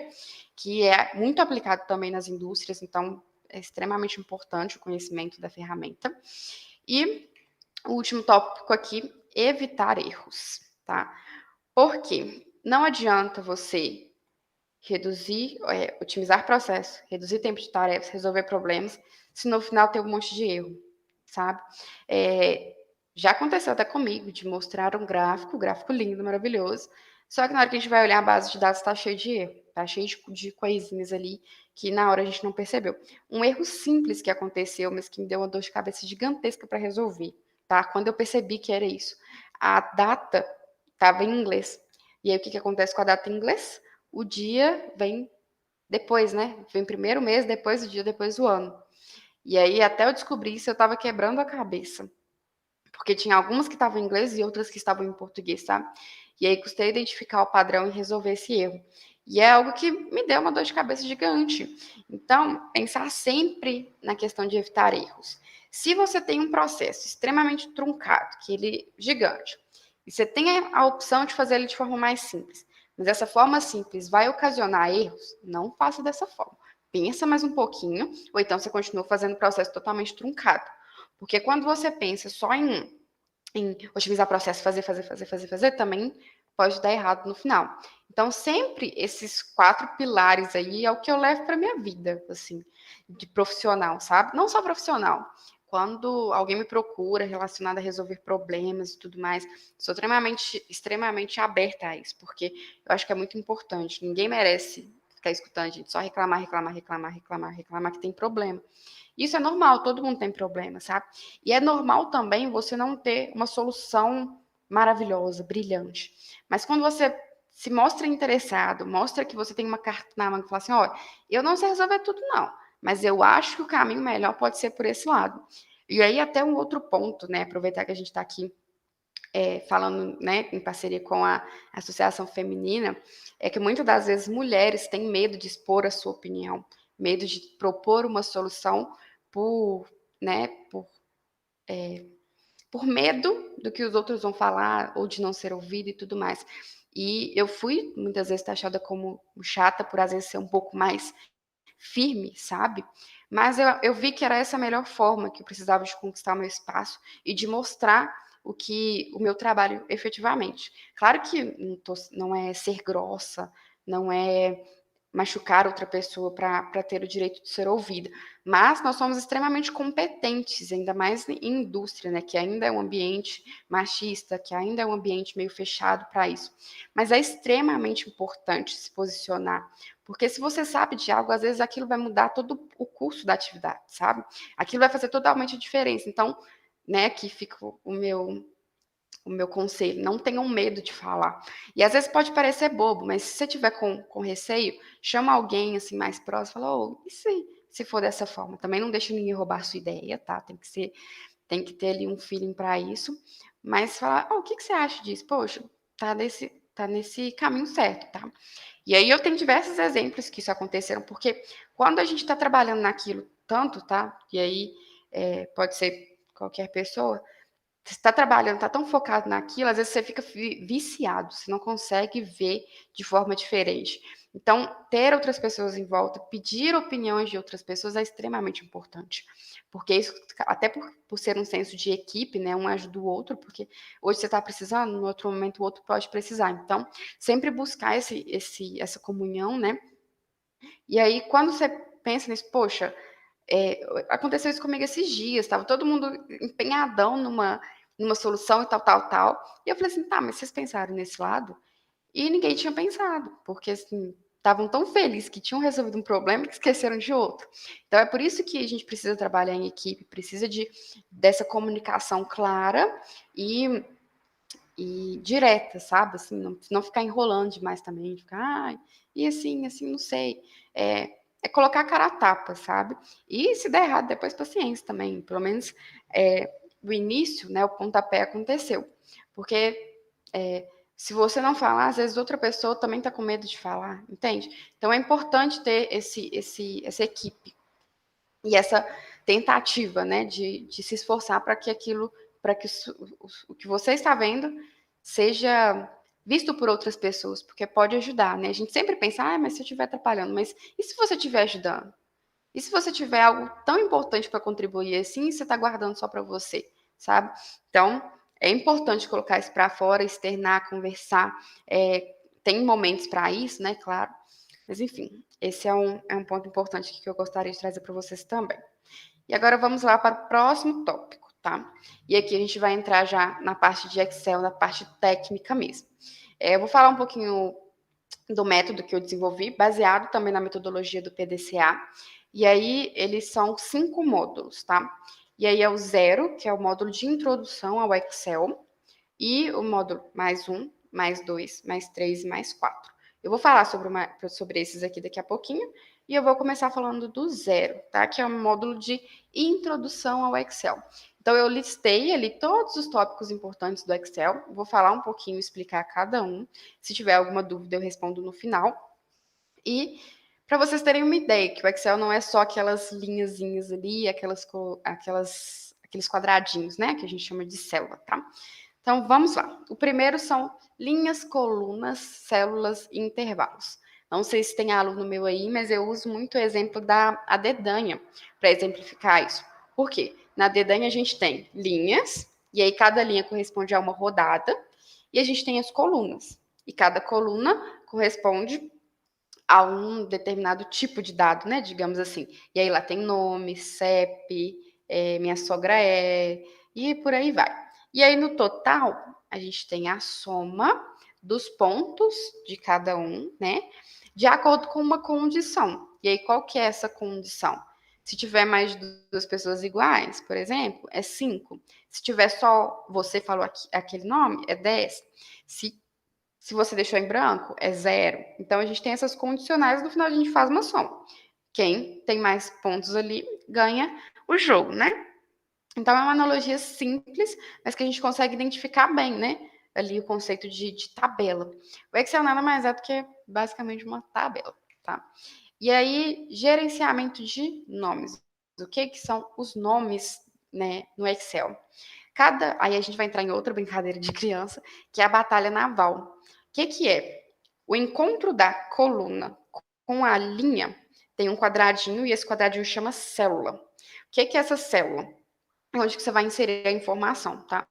que é muito aplicado também nas indústrias, então é extremamente importante o conhecimento da ferramenta. E o último tópico aqui, evitar erros, tá? Por quê? Não adianta você otimizar processo, reduzir tempo de tarefas, resolver problemas, se no final tem um monte de erro, sabe? Já aconteceu até comigo de mostrar um gráfico lindo, maravilhoso, só que na hora que a gente vai olhar a base de dados está cheio de erro, está cheio de coisinhas ali que na hora a gente não percebeu. Um erro simples que aconteceu, mas que me deu uma dor de cabeça gigantesca para resolver, tá? Quando eu percebi que era isso, a data estava em inglês. E aí o que acontece com a data em inglês? O dia vem depois, né? Vem primeiro mês, depois o dia, depois o ano. E aí, até eu descobrir isso, eu estava quebrando a cabeça. Porque tinha algumas que estavam em inglês e outras que estavam em português, sabe? E aí, custei identificar o padrão e resolver esse erro. E é algo que me deu uma dor de cabeça gigante. Então, pensar sempre na questão de evitar erros. Se você tem um processo extremamente truncado, que ele é gigante, e você tem a opção de fazer ele de forma mais simples, mas essa forma simples vai ocasionar erros, não faça dessa forma. Pensa mais um pouquinho, ou então você continua fazendo o processo totalmente truncado. Porque quando você pensa só em otimizar o processo, fazer, também pode dar errado no final. Então, sempre esses 4 pilares aí é o que eu levo para minha vida, assim, de profissional, sabe? Não só profissional. Quando alguém me procura relacionado a resolver problemas e tudo mais, sou extremamente aberta a isso, porque eu acho que é muito importante. Ninguém merece ficar escutando a gente só reclamar que tem problema. Isso é normal, todo mundo tem problema, sabe? E é normal também você não ter uma solução maravilhosa, brilhante. Mas quando você se mostra interessado, mostra que você tem uma carta na manga e fala assim, olha, eu não sei resolver tudo não, mas eu acho que o caminho melhor pode ser por esse lado. E aí até um outro ponto, né, aproveitar que a gente está aqui falando, né, em parceria com a Associação Feminina, é que muitas das vezes mulheres têm medo de expor a sua opinião, medo de propor uma solução por, né, por medo do que os outros vão falar ou de não ser ouvido e tudo mais. E eu fui muitas vezes taxada como chata por às vezes ser um pouco mais firme, sabe? Mas eu vi que era essa a melhor forma, que eu precisava de conquistar o meu espaço e de mostrar o meu trabalho efetivamente. Claro que não é ser grossa, não é machucar outra pessoa para ter o direito de ser ouvida. Mas nós somos extremamente competentes, ainda mais em indústria, né, que ainda é um ambiente machista, que ainda é um ambiente meio fechado para isso. Mas é extremamente importante se posicionar, porque se você sabe de algo, às vezes aquilo vai mudar todo o curso da atividade, sabe? Aquilo vai fazer totalmente a diferença. Então, né, aqui fica o meu conselho, não tenham medo de falar. E às vezes pode parecer bobo, mas se você tiver com receio, chama alguém assim mais próximo, fala, oh, e se for dessa forma? Também não deixa ninguém roubar a sua ideia, tá? Tem que ter ali um feeling para isso, mas falar, oh, o que você acha disso? Poxa, tá nesse caminho certo, tá? E aí eu tenho diversos exemplos que isso aconteceram, porque quando a gente está trabalhando naquilo tanto, tá? E aí pode ser qualquer pessoa, você está trabalhando, está tão focado naquilo, às vezes você fica viciado, você não consegue ver de forma diferente. Então, ter outras pessoas em volta, pedir opiniões de outras pessoas é extremamente importante. Porque isso, até por ser um senso de equipe, né? Um ajuda o outro, porque hoje você está precisando, no outro momento o outro pode precisar. Então, sempre buscar essa comunhão, né? E aí, quando você pensa nisso, poxa, aconteceu isso comigo esses dias, estava todo mundo empenhadão numa solução e tal. E eu falei assim, tá, mas vocês pensaram nesse lado? E ninguém tinha pensado, porque assim, estavam tão felizes que tinham resolvido um problema que esqueceram de outro. Então é por isso que a gente precisa trabalhar em equipe, precisa dessa comunicação clara e direta, sabe? Assim, não ficar enrolando demais também, ficar, e assim, não sei. É colocar a cara a tapa, sabe? E se der errado, depois paciência também. Pelo menos o início, né, o pontapé aconteceu. Porque se você não falar, às vezes outra pessoa também está com medo de falar, entende? Então é importante ter essa equipe e essa tentativa, né, de se esforçar para que o que você está vendo seja visto por outras pessoas, porque pode ajudar, né? A gente sempre pensa, mas se eu estiver atrapalhando, mas e se você estiver ajudando? E se você tiver algo tão importante para contribuir assim, você está guardando só para você, sabe? Então, é importante colocar isso para fora, externar, conversar. Tem momentos para isso, né? Claro. Mas, enfim, esse é um ponto importante que eu gostaria de trazer para vocês também. E agora vamos lá para o próximo tópico, tá? E aqui a gente vai entrar já na parte de Excel, na parte técnica mesmo. Eu vou falar um pouquinho do método que eu desenvolvi, baseado também na metodologia do PDCA. E aí, eles são 5 módulos, tá? E aí é o 0, que é o módulo de introdução ao Excel, e o módulo mais 1, mais 2, mais 3 e mais 4. Eu vou falar sobre esses aqui daqui a pouquinho, e eu vou começar falando do 0, tá? Que é um módulo de introdução ao Excel. Então, eu listei ali todos os tópicos importantes do Excel, vou falar um pouquinho, explicar cada um. Se tiver alguma dúvida, eu respondo no final. E para vocês terem uma ideia, que o Excel não é só aquelas linhazinhas ali, aqueles quadradinhos, né? Que a gente chama de célula, tá? Então, vamos lá. O primeiro são linhas, colunas, células e intervalos. Não sei se tem aluno meu aí, mas eu uso muito o exemplo da dedanha para exemplificar isso. Por quê? Na dedanha a gente tem linhas, e aí cada linha corresponde a uma rodada, e a gente tem as colunas. E cada coluna corresponde a um determinado tipo de dado, né? Digamos assim. E aí lá tem nome, CEP, minha sogra e por aí vai. E aí no total, a gente tem a soma dos pontos de cada um, né? De acordo com uma condição. E aí qual que é essa condição? Se tiver mais de 2 pessoas iguais, por exemplo, é 5. Se tiver só você falou aquele nome, é 10. Se você deixou em branco, é 0. Então, a gente tem essas condicionais, no final a gente faz uma soma. Quem tem mais pontos ali ganha o jogo, né? Então, é uma analogia simples, mas que a gente consegue identificar bem, né? Ali o conceito de tabela. O Excel nada mais é do que basicamente uma tabela, tá? E aí, gerenciamento de nomes. O que são os nomes, né, no Excel? Aí a gente vai entrar em outra brincadeira de criança, que é a batalha naval. O que é? O encontro da coluna com a linha tem um quadradinho, e esse quadradinho chama célula. O que é essa célula? Onde que você vai inserir a informação, tá?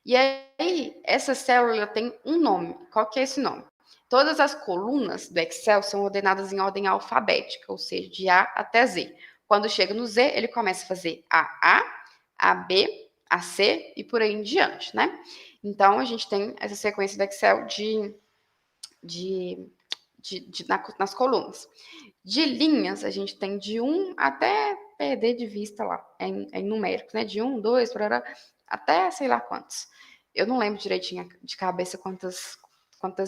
E aí, essa célula tem um nome. Qual que é esse nome? Todas as colunas do Excel são ordenadas em ordem alfabética, ou seja, de A até Z. Quando chega no Z, ele começa a fazer a B, a C e por aí em diante, né? Então, a gente tem essa sequência do Excel nas colunas. De linhas, a gente tem de 1 até perder de vista lá, em numéricos, né? De 1, 2, até sei lá quantos. Eu não lembro direitinho de cabeça quantas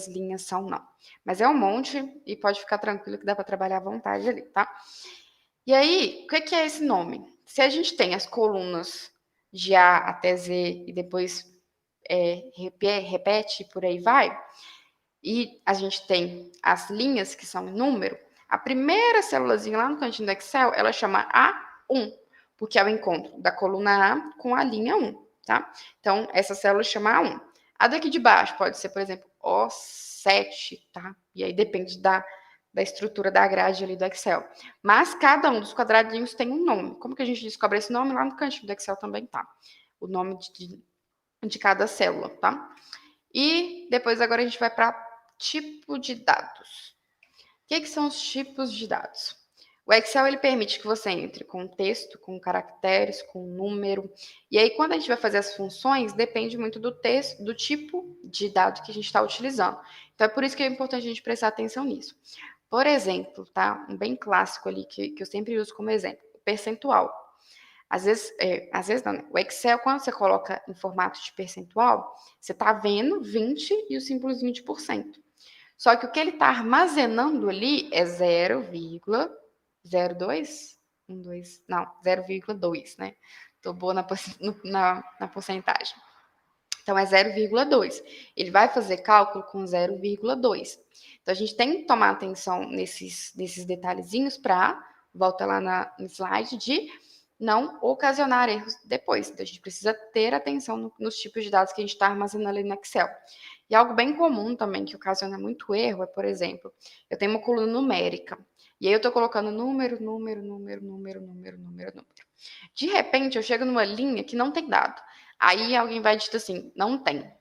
linhas são, não. Mas é um monte e pode ficar tranquilo que dá para trabalhar à vontade ali, tá? E aí, o que é esse nome? Se a gente tem as colunas de A até Z e depois repete e por aí vai, e a gente tem as linhas que são em número, a primeira célulazinha lá no cantinho do Excel, ela chama A1, porque é o encontro da coluna A com a linha 1, tá? Então, essa célula chama A1. A daqui de baixo pode ser, por exemplo, O7, tá? E aí depende da estrutura da grade ali do Excel. Mas cada um dos quadradinhos tem um nome. Como que a gente descobre esse nome? Lá no cantinho do Excel também tá. O nome de cada célula, tá? E depois agora a gente vai para tipo de dados. O que são os tipos de dados? O Excel ele permite que você entre com texto, com caracteres, com número. E aí, quando a gente vai fazer as funções, depende muito do texto, do tipo de dado que a gente está utilizando. Então, é por isso que é importante a gente prestar atenção nisso. Por exemplo, tá? Um bem clássico ali que eu sempre uso como exemplo, o percentual. Às vezes não, né? O Excel, quando você coloca em formato de percentual, você está vendo 20 e o símbolozinho de %. Só que o que ele está armazenando ali é 0,02? 0,2, né? Estou boa na porcentagem. Então, é 0,2. Ele vai fazer cálculo com 0,2. Então, a gente tem que tomar atenção nesses detalhezinhos para, volta lá no slide, de não ocasionar erros depois. Então, a gente precisa ter atenção nos tipos de dados que a gente está armazenando ali no Excel. E algo bem comum também que ocasiona muito erro é, por exemplo, eu tenho uma coluna numérica, e aí eu estou colocando número. De repente, eu chego numa linha que não tem dado. Aí alguém vai dizer assim, não tem.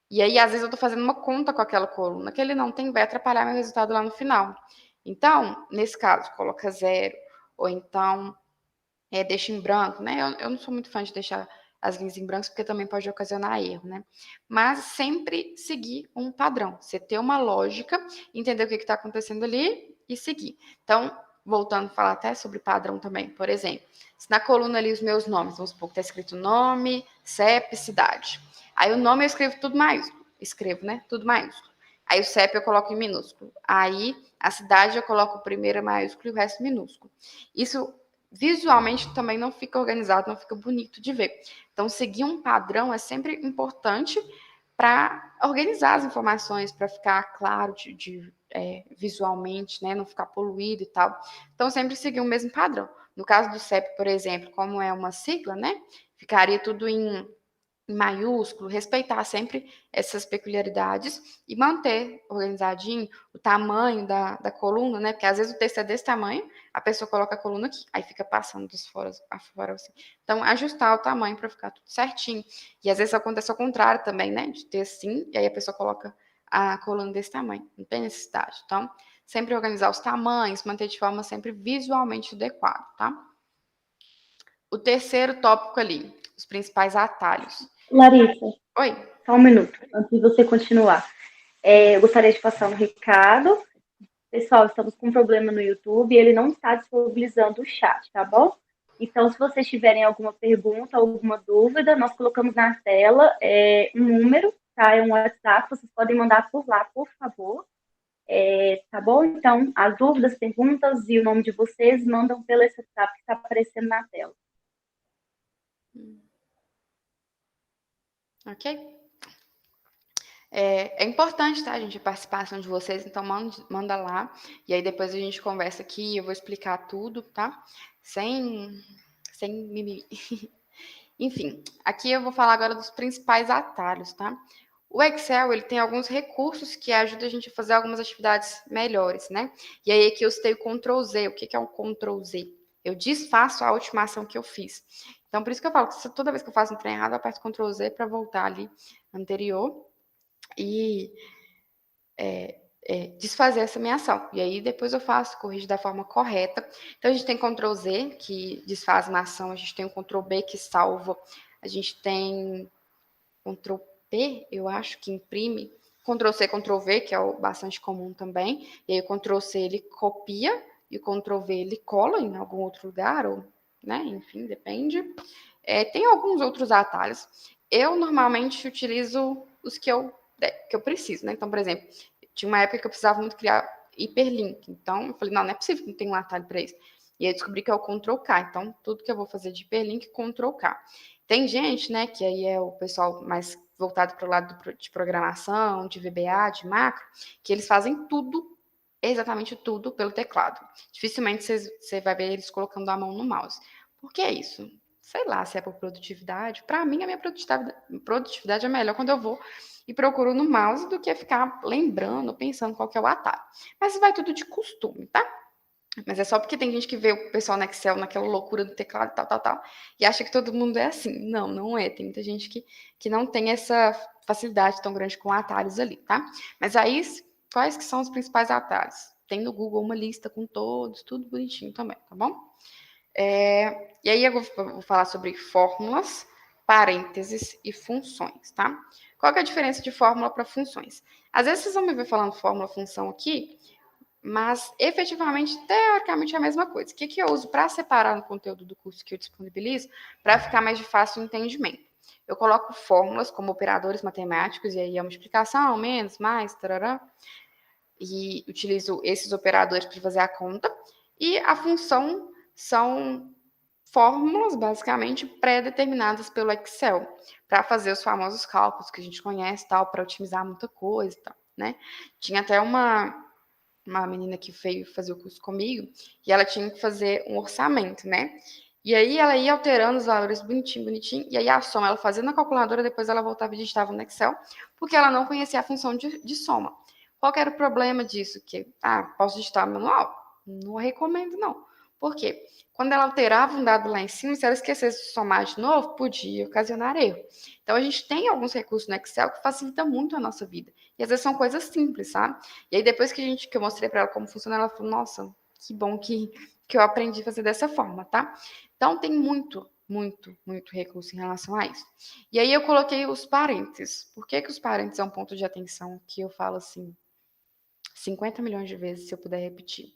E aí, às vezes, eu estou fazendo uma conta com aquela coluna, que ele não tem, vai atrapalhar meu resultado lá no final. Então, nesse caso, coloca 0, ou então deixa em branco, né? Eu não sou muito fã de deixar as linhas em branco, porque também pode ocasionar erro, né? Mas sempre seguir um padrão. Você ter uma lógica, entender o que está acontecendo ali e seguir. Então, voltando a falar até sobre padrão também, por exemplo, se na coluna ali os meus nomes, vamos supor que está escrito nome, CEP, cidade. Aí o nome eu escrevo tudo maiúsculo. Tudo maiúsculo. Aí o CEP eu coloco em minúsculo. Aí a cidade eu coloco o primeiro maiúsculo e o resto minúsculo. Isso visualmente também não fica organizado, não fica bonito de ver. Então, seguir um padrão é sempre importante para organizar as informações, para ficar claro visualmente, né, não ficar poluído e tal. Então, sempre seguir o mesmo padrão. No caso do CEP, por exemplo, como é uma sigla, né, ficaria tudo em maiúsculo, respeitar sempre essas peculiaridades e manter organizadinho o tamanho da coluna, né? Porque às vezes o texto é desse tamanho, a pessoa coloca a coluna aqui, aí fica passando dos fora a fora assim. Então, ajustar o tamanho para ficar tudo certinho. E às vezes acontece ao contrário também, né? De ter assim, e aí a pessoa coloca a coluna desse tamanho. Não tem necessidade. Então, sempre organizar os tamanhos, manter de forma sempre visualmente adequada, tá? O terceiro tópico ali, os principais atalhos. Larissa, Oi. só um minuto, antes de você continuar. Eu gostaria de passar um recado. Pessoal, estamos com um problema no YouTube e ele não está disponibilizando o chat, tá bom? Então, se vocês tiverem alguma pergunta, alguma dúvida, nós colocamos na tela um número, tá? É um WhatsApp, vocês podem mandar por lá, por favor. Tá bom? Então, as dúvidas, perguntas e o nome de vocês mandam pelo WhatsApp que está aparecendo na tela. Ok? É importante, tá, gente, a participação de vocês, então manda lá, e aí depois a gente conversa aqui, eu vou explicar tudo, tá? Sem mimimi. Enfim, aqui eu vou falar agora dos principais atalhos, tá? O Excel, ele tem alguns recursos que ajudam a gente a fazer algumas atividades melhores, né? E aí aqui eu citei o Ctrl Z. O que é um Ctrl Z? Eu desfaço a última ação que eu fiz. Então, por isso que eu falo que toda vez que eu faço um trem errado, eu aperto Ctrl Z para voltar ali anterior e desfazer essa minha ação. E aí depois eu faço, corrijo da forma correta. Então a gente tem Ctrl Z, que desfaz uma ação, a gente tem o Ctrl B, que salva, a gente tem Ctrl P, eu acho, que imprime, Ctrl C, Ctrl V, que é o bastante comum também, e aí o Ctrl C ele copia, e o Ctrl V ele cola em algum outro lugar, ou, né, enfim, depende. Tem alguns outros atalhos. Eu normalmente utilizo os que eu preciso, né? Então, por exemplo, tinha uma época que eu precisava muito criar hiperlink. Então, eu falei, não é possível que não tenha um atalho para isso. E aí eu descobri que é o Ctrl K. Então, tudo que eu vou fazer de hiperlink, Ctrl K. Tem gente, né, que aí é o pessoal mais voltado para o lado de programação, de VBA, de macro, que eles fazem tudo, exatamente tudo, pelo teclado. Dificilmente você vai ver eles colocando a mão no mouse. Por que isso? Sei lá se é por produtividade. Para mim, a minha produtividade é melhor quando eu vou e procuro no mouse do que ficar lembrando, pensando qual que é o atalho. Mas vai tudo de costume, tá? Mas é só porque tem gente que vê o pessoal no Excel naquela loucura do teclado, tal, e acha que todo mundo é assim. Não, não é. Tem muita gente que não tem essa facilidade tão grande com atalhos ali, tá? Mas aí, quais que são os principais atalhos? Tem no Google uma lista com todos, tudo bonitinho também, tá bom? E aí eu vou falar sobre fórmulas, parênteses e funções, tá? Qual que é a diferença de fórmula para funções? Às vezes vocês vão me ver falando fórmula, função aqui, mas efetivamente, teoricamente, é a mesma coisa. O que eu uso para separar no conteúdo do curso que eu disponibilizo para ficar mais de fácil entendimento? Eu coloco fórmulas como operadores matemáticos, e aí é multiplicação, menos, mais, tarará, e utilizo esses operadores para fazer a conta. E a função são fórmulas, basicamente, pré-determinadas pelo Excel, para fazer os famosos cálculos que a gente conhece, tal, para otimizar muita coisa, tal, né? Tinha até uma menina que veio fazer o curso comigo, e ela tinha que fazer um orçamento, né? E aí ela ia alterando os valores bonitinho, e aí a soma ela fazia na calculadora, depois ela voltava e digitava no Excel, porque ela não conhecia a função de soma. Qual que era o problema disso? Que, posso digitar manual? Não recomendo, não. Por quê? Quando ela alterava um dado lá em cima, se ela esquecesse de somar de novo, podia ocasionar erro. Então, a gente tem alguns recursos no Excel que facilitam muito a nossa vida. E às vezes são coisas simples, sabe? E aí, depois que eu mostrei para ela como funciona, ela falou, nossa, que bom que eu aprendi a fazer dessa forma, tá? Então, tem muito, muito, muito recurso em relação a isso. E aí, eu coloquei os parênteses. Por que os parênteses é um ponto de atenção que eu falo assim 50 milhões de vezes, se eu puder repetir?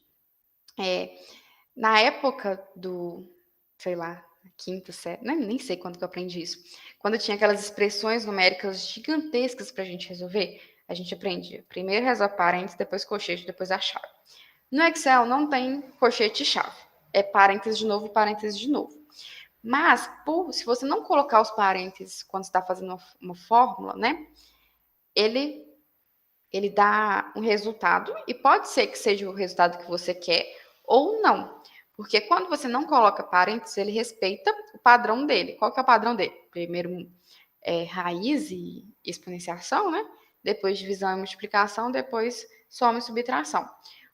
Na época do, sei lá, quinta série, nem sei quando que eu aprendi isso. Quando tinha aquelas expressões numéricas gigantescas para a gente resolver, A gente aprende primeiro resolve parênteses, depois colchete, depois a chave. No Excel não tem colchete e chave. É parênteses de novo e parênteses de novo. Mas, se você não colocar os parênteses quando você está fazendo uma fórmula, né? Ele dá um resultado, e pode ser que seja o resultado que você quer ou não. Porque quando você não coloca parênteses, ele respeita o padrão dele. Qual que é o padrão dele? Primeiro raiz e exponenciação, né? Depois divisão e multiplicação, depois soma e subtração.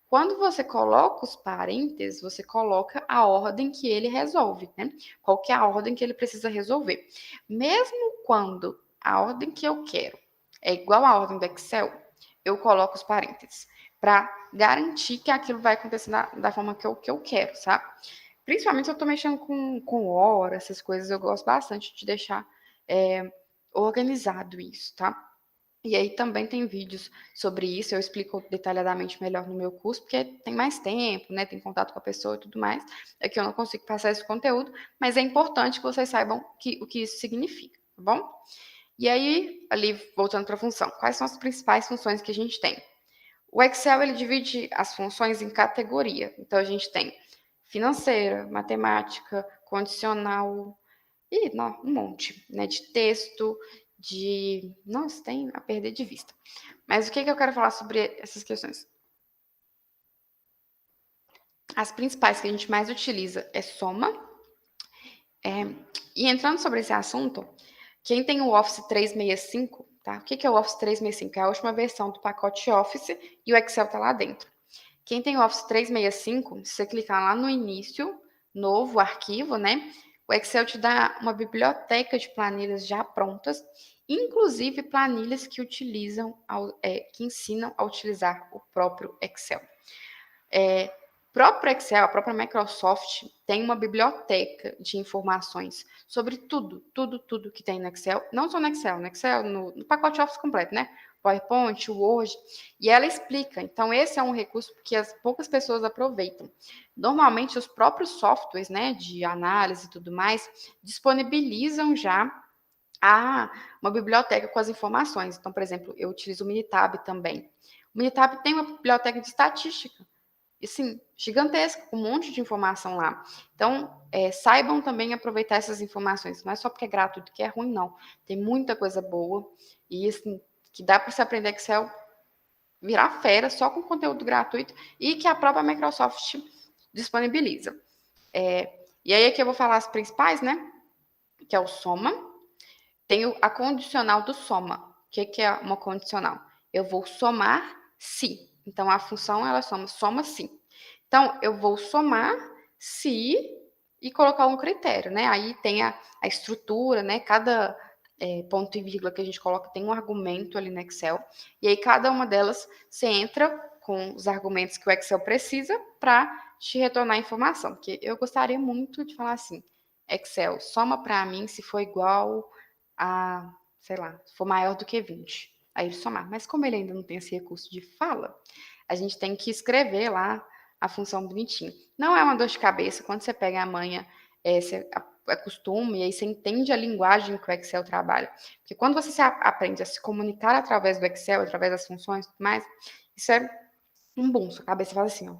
Quando você coloca os parênteses, você coloca a ordem que ele resolve, né? Qual que é a ordem que ele precisa resolver. Mesmo quando a ordem que eu quero é igual à ordem do Excel, eu coloco os parênteses para garantir que aquilo vai acontecer da forma que eu quero, sabe? Principalmente se eu estou mexendo com hora, essas coisas, eu gosto bastante de deixar organizado isso, tá? E aí também tem vídeos sobre isso, eu explico detalhadamente melhor no meu curso, porque tem mais tempo, né? Tem contato com a pessoa e tudo mais. É que eu não consigo passar esse conteúdo, mas é importante que vocês saibam o que isso significa, tá bom? E aí, ali, voltando para a função, quais são as principais funções que a gente tem? O Excel, ele divide as funções em categoria. Então, a gente tem financeira, matemática, condicional, e um monte, né? De texto, Nossa, tem a perder de vista. Mas o que eu quero falar sobre essas questões? As principais que a gente mais utiliza é soma. E entrando sobre esse assunto, quem tem o Office 365, tá? O que é o Office 365? É a última versão do pacote Office e o Excel tá lá dentro. Quem tem o Office 365, se você clicar lá no início, novo arquivo, né? O Excel te dá uma biblioteca de planilhas já prontas, inclusive planilhas que que ensinam a utilizar o próprio Excel. O próprio Excel, a própria Microsoft tem uma biblioteca de informações sobre tudo que tem no Excel, não só no Excel, no pacote Office completo, né? PowerPoint, Word, e ela explica. Então, esse é um recurso que as poucas pessoas aproveitam. Normalmente, os próprios softwares, né, de análise e tudo mais, disponibilizam já uma biblioteca com as informações. Então, por exemplo, eu utilizo o Minitab também. O Minitab tem uma biblioteca de estatística, assim, gigantesca, com um monte de informação lá. Então, saibam também aproveitar essas informações. Não é só porque é gratuito que é ruim, não. Tem muita coisa boa e, assim, que dá para você aprender Excel, virar fera só com conteúdo gratuito e que a própria Microsoft disponibiliza. E aí aqui eu vou falar as principais, né? Que é o soma. Tem a condicional do soma. O que é uma condicional? Eu vou somar se. Então, a função, ela soma se. Então, eu vou somar se e colocar um critério, né? Aí tem a estrutura, né? Cada ponto e vírgula que a gente coloca tem um argumento ali no Excel. E aí, cada uma delas, você entra com os argumentos que o Excel precisa para te retornar a informação. Porque eu gostaria muito de falar assim, Excel, soma para mim se for igual a, sei lá, se for maior do que 20. Aí ele somar. Mas como ele ainda não tem esse recurso de fala, a gente tem que escrever lá a função bonitinho. Não é uma dor de cabeça. Quando você pega a manha, você acostuma e aí você entende a linguagem que o Excel trabalha. Porque quando você aprende a se comunicar através do Excel, através das funções e tudo mais, isso é um boom. Sua cabeça faz assim, ó,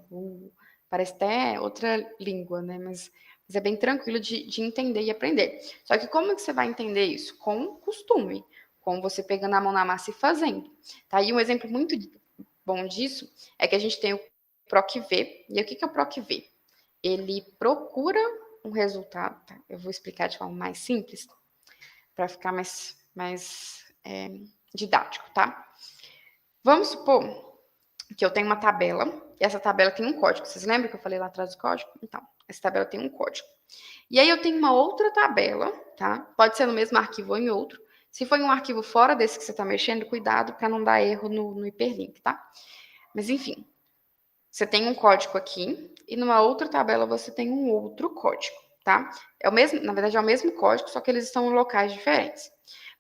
parece até outra língua, né? Mas é bem tranquilo de entender e aprender. Só que como que você vai entender isso? Com costume, com você pegando a mão na massa e fazendo. Tá? E um exemplo muito bom disso é que a gente tem o PROC-V. E o que é o PROC-V? Ele procura um resultado, tá? Eu vou explicar de forma mais simples, para ficar mais didático, tá? Vamos supor que eu tenho uma tabela, e essa tabela tem um código. Vocês lembram que eu falei lá atrás do código? Então, essa tabela tem um código. E aí eu tenho uma outra tabela, tá? Pode ser no mesmo arquivo ou em outro. Se for em um arquivo fora desse que você está mexendo, cuidado para não dar erro no hiperlink, tá? Mas enfim, você tem um código aqui e numa outra tabela você tem um outro código, tá? Na verdade é o mesmo código, só que eles estão em locais diferentes.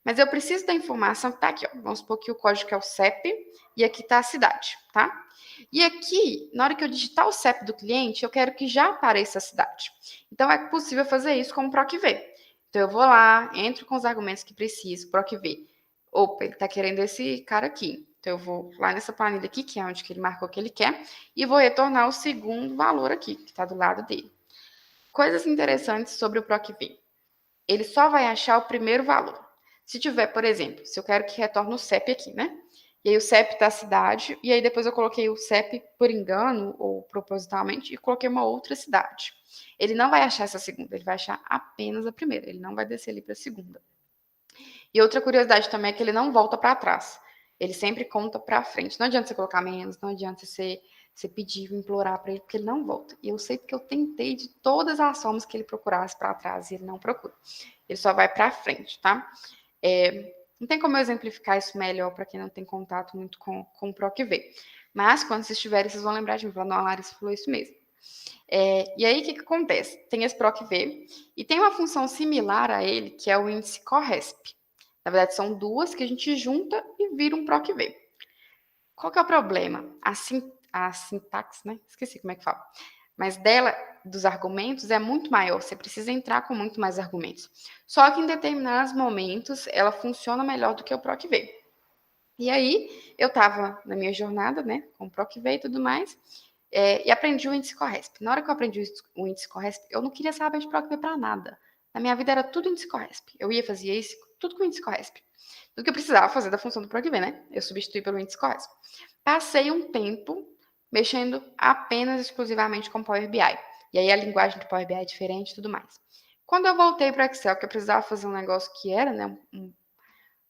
Mas eu preciso da informação que está aqui, ó. Vamos supor que o código é o CEP e aqui está a cidade, tá? E aqui, na hora que eu digitar o CEP do cliente, eu quero que já apareça a cidade. Então, é possível fazer isso com o PROC-V. Então, eu vou lá, entro com os argumentos que preciso, PROC-V. Opa, ele está querendo esse cara aqui. Então, eu vou lá nessa planilha aqui, que é onde que ele marcou que ele quer, e vou retornar o segundo valor aqui, que está do lado dele. Coisas interessantes sobre o PROC-V. Ele só vai achar o primeiro valor. Se tiver, por exemplo, se eu quero que retorne o CEP aqui, né? E aí o CEP da cidade, e aí depois eu coloquei o CEP por engano ou propositalmente e coloquei uma outra cidade. Ele não vai achar essa segunda, ele vai achar apenas a primeira, ele não vai descer ali para a segunda. E outra curiosidade também é que ele não volta para trás. Ele sempre conta para frente. Não adianta você colocar menos, não adianta você pedir, implorar para ele, porque ele não volta. E eu sei porque eu tentei de todas as formas que ele procurasse para trás e ele não procura. Ele só vai para frente, tá? Não tem como eu exemplificar isso melhor para quem não tem contato muito com o PROC-V. Mas quando vocês tiverem, vocês vão lembrar de mim. Falar, não, a Larissa falou isso mesmo. E aí, o que acontece? Tem esse PROC-V e tem uma função similar a ele, que é o índice CORRESP. Na verdade, são duas que a gente junta e vira um PROC-V. Qual que é o problema? A sintaxe, né? Esqueci como é que fala. Mas dela, dos argumentos, é muito maior. Você precisa entrar com muito mais argumentos. Só que em determinados momentos, ela funciona melhor do que o PROC-V. E aí, eu estava na minha jornada, né? Com o PROC-V e tudo mais. E aprendi o índice CORRESP. Na hora que eu aprendi o índice CORRESP, eu não queria saber de PROC-V para nada. Na minha vida era tudo índice CORRESP. Eu ia fazer isso, tudo com índice CORRESP. Tudo que eu precisava fazer da função do PROC-V, né? Eu substituí pelo índice CORRESP. Passei um tempo mexendo apenas exclusivamente com Power BI. E aí a linguagem do Power BI é diferente e tudo mais. Quando eu voltei para o Excel, que eu precisava fazer um negócio que era, né,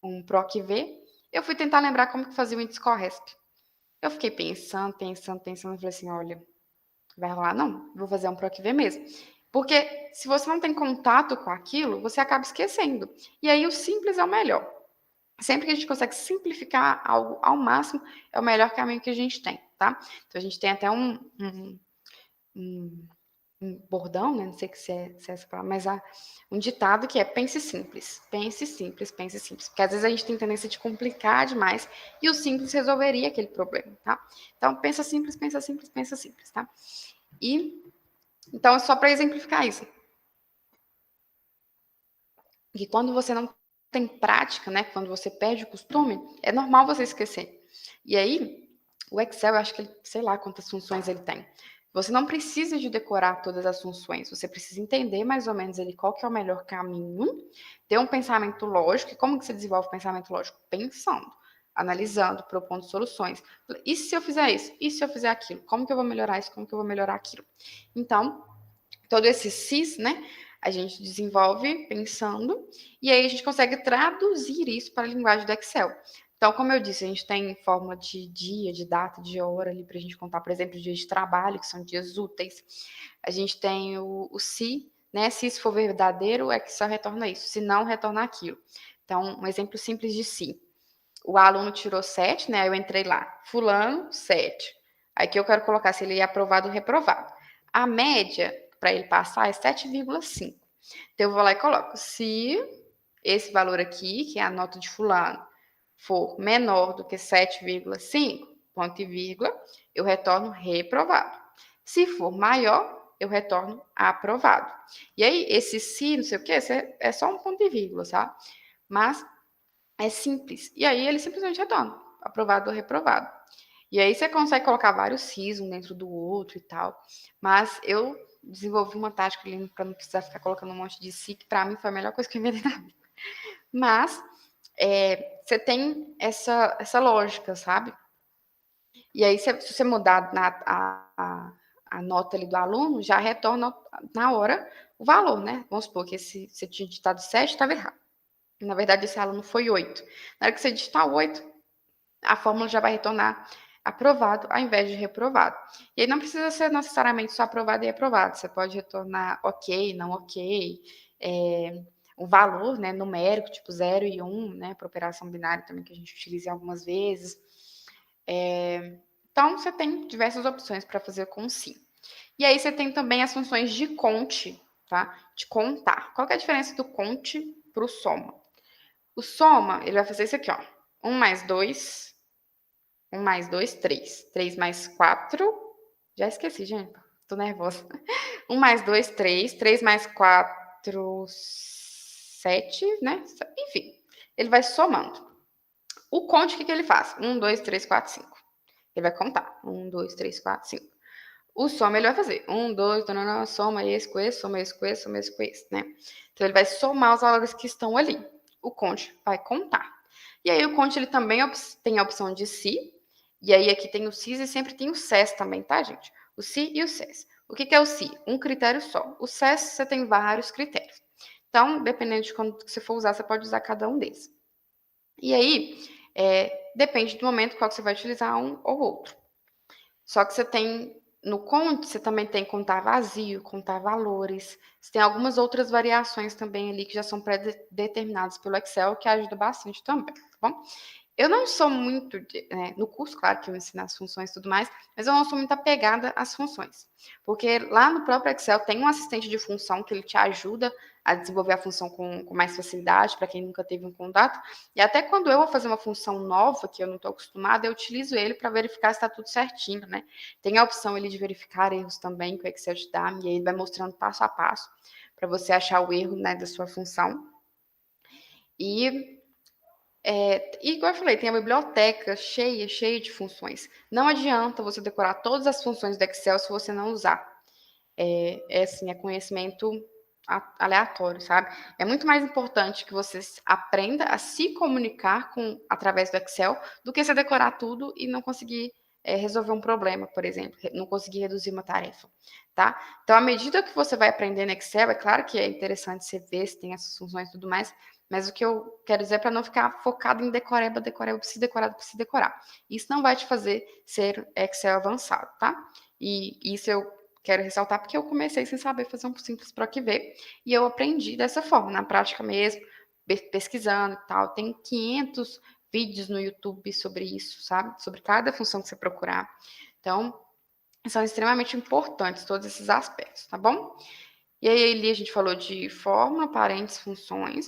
um PROC-V, eu fui tentar lembrar como que fazia o índice CORRESP. Eu fiquei pensando, e falei assim, olha, vai rolar não, vou fazer um PROC-V mesmo. Porque se você não tem contato com aquilo, você acaba esquecendo. E aí o simples é o melhor. Sempre que a gente consegue simplificar algo ao máximo, é o melhor caminho que a gente tem, tá? Então, a gente tem até um bordão, né? Não sei se é essa palavra, mas um ditado que é pense simples, pense simples, pense simples. Porque às vezes a gente tem tendência de complicar demais e o simples resolveria aquele problema, tá? Então, pensa simples, pensa simples, pensa simples, tá? Então, é só para exemplificar isso. Que quando você não tem prática, né? Quando você perde o costume, é normal você esquecer. E aí, o Excel, eu acho que ele, sei lá quantas funções ele tem. Você não precisa de decorar todas as funções, você precisa entender mais ou menos ali qual que é o melhor caminho, ter um pensamento lógico. E como que você desenvolve o pensamento lógico? Pensando, analisando, propondo soluções. E se eu fizer isso? E se eu fizer aquilo? Como que eu vou melhorar isso? Como que eu vou melhorar aquilo? Então, todo esse CIS, né? A gente desenvolve pensando, e aí a gente consegue traduzir isso para a linguagem do Excel. Então, como eu disse, a gente tem fórmula de dia, de data, de hora ali para a gente contar, por exemplo, dias de trabalho, que são dias úteis. A gente tem o se, né? Se isso for verdadeiro, o Excel retorna isso, se não, retorna aquilo. Então, um exemplo simples de se. O aluno tirou 7, né? Aí eu entrei lá, fulano, 7. Aí que eu quero colocar se ele é aprovado ou reprovado. A média para ele passar é 7,5. Então, eu vou lá e coloco. Se esse valor aqui, que é a nota de fulano, for menor do que 7,5, ponto e vírgula, eu retorno reprovado. Se for maior, eu retorno aprovado. E aí, esse se, não sei o que, é só um ponto e vírgula, sabe? Mas é simples. E aí, ele simplesmente retorna aprovado ou reprovado. E aí, você consegue colocar vários sis um dentro do outro e tal. Mas eu desenvolvi uma tática ali para não precisar ficar colocando um monte de si, que para mim foi a melhor coisa que eu inventei na vida. Mas você tem essa lógica, sabe? E aí, se você mudar a nota ali do aluno, já retorna na hora o valor, né? Vamos supor que você tinha digitado 7, estava errado. Na verdade, esse aluno foi 8. Na hora que você digitar 8, a fórmula já vai retornar aprovado ao invés de reprovado. E aí não precisa ser necessariamente só aprovado e reprovado. Você pode retornar ok, não ok, um valor, né, numérico, tipo 0 e 1, né, para operação binária também, que a gente utiliza algumas vezes. Então, você tem diversas opções para fazer com sim. E aí você tem também as funções de conte, tá? De contar. Qual que é a diferença do conte para o soma? O soma, ele vai fazer isso aqui, ó. 1 mais 2, 1 mais 2, 3. 3 mais 4, já esqueci, gente, tô nervosa. 1 mais 2, 3. 3 mais 4, 7, né? Enfim, ele vai somando. O conte, o que ele faz? 1, 2, 3, 4, 5. Ele vai contar. 1, 2, 3, 4, 5. O soma ele vai fazer. 1, 2, soma esse com esse, soma esse com esse, soma esse com esse, né? Então, ele vai somar os valores que estão ali. O conte vai contar. E aí, o conte ele também tem a opção de si. E aí, aqui tem o cis e sempre tem o ses também, tá, gente? O si e o ses. O que é o si? Um critério só. O ses, você tem vários critérios. Então, dependendo de quando você for usar, você pode usar cada um desses. E aí, depende do momento qual que você vai utilizar um ou outro. Só que você tem, no conte, você também tem contar vazio, contar valores. Você tem algumas outras variações também ali que já são pré-determinadas pelo Excel, que ajuda bastante também, tá bom? Eu não sou muito, no curso, claro que eu ensino as funções e tudo mais, mas eu não sou muito apegada às funções. Porque lá no próprio Excel tem um assistente de função que ele te ajuda a desenvolver a função com mais facilidade, para quem nunca teve um contato. E até quando eu vou fazer uma função nova, que eu não estou acostumada, eu utilizo ele para verificar se está tudo certinho, né? Tem a opção ali de verificar erros também, que o Excel te dá, e aí ele vai mostrando passo a passo para você achar o erro, né, da sua função. E igual eu falei, tem a biblioteca cheia de funções. Não adianta você decorar todas as funções do Excel se você não usar. Assim, é conhecimento aleatório, sabe? É muito mais importante que você aprenda a se comunicar através do Excel do que você decorar tudo e não conseguir resolver um problema, por exemplo, não conseguir reduzir uma tarefa, tá? Então, à medida que você vai aprender no Excel, é claro que é interessante você ver se tem essas funções e tudo mais, mas o que eu quero dizer é para não ficar focado em decoreba, eu preciso decorar. Isso não vai te fazer ser Excel avançado, tá? E isso eu quero ressaltar porque eu comecei sem saber fazer um simples PROC-V e eu aprendi dessa forma, na prática mesmo, pesquisando e tal. Tem 500 vídeos no YouTube sobre isso, sabe? Sobre cada função que você procurar. Então, são extremamente importantes todos esses aspectos, tá bom? E aí, ali a gente falou de fórmula, parênteses, funções,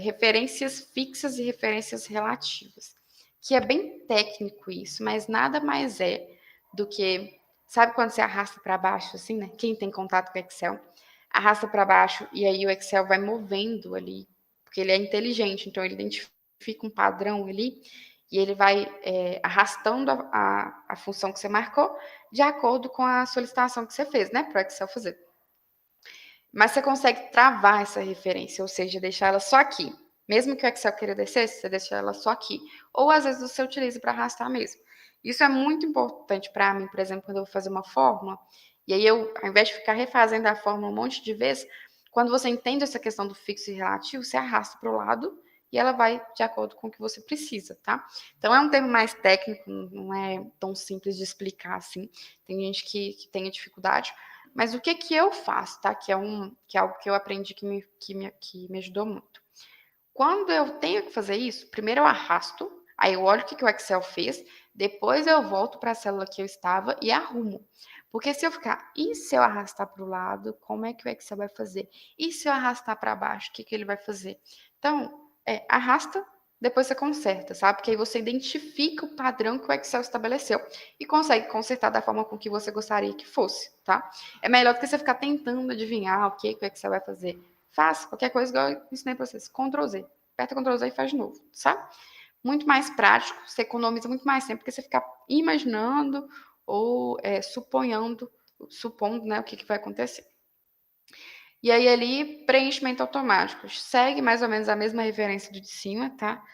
referências fixas e referências relativas, que é bem técnico isso, mas nada mais é do que, sabe quando você arrasta para baixo, assim, né? Quem tem contato com o Excel, arrasta para baixo e aí o Excel vai movendo ali, porque ele é inteligente, então ele identifica um padrão ali e ele vai arrastando a função que você marcou de acordo com a solicitação que você fez, né, para o Excel fazer. Mas você consegue travar essa referência, ou seja, deixar ela só aqui. Mesmo que o Excel queira descer, você deixa ela só aqui. Ou às vezes você utiliza para arrastar mesmo. Isso é muito importante para mim, por exemplo, quando eu vou fazer uma fórmula, e aí eu, ao invés de ficar refazendo a fórmula um monte de vezes, quando você entende essa questão do fixo e relativo, você arrasta para o lado e ela vai de acordo com o que você precisa, tá? Então é um termo mais técnico, não é tão simples de explicar assim. Tem gente que tem dificuldade. Mas o que eu faço, tá? Que é algo que eu aprendi que me ajudou muito. Quando eu tenho que fazer isso, primeiro eu arrasto, aí eu olho o que o Excel fez, depois eu volto para a célula que eu estava e arrumo. Porque se eu ficar, e se eu arrastar para o lado, como é que o Excel vai fazer? E se eu arrastar para baixo, o que ele vai fazer? Então, arrasta, depois você conserta, sabe? Porque aí você identifica o padrão que o Excel estabeleceu e consegue consertar da forma com que você gostaria que fosse, tá? É melhor do que você ficar tentando adivinhar o que o Excel vai fazer. Faça qualquer coisa igual eu ensinei para vocês. Ctrl Z. Aperta Ctrl Z e faz de novo, sabe? Muito mais prático, você economiza muito mais tempo, porque você ficar imaginando ou supondo, né, o que vai acontecer. E aí, ali, preenchimento automático. Segue mais ou menos a mesma referência de cima, tá?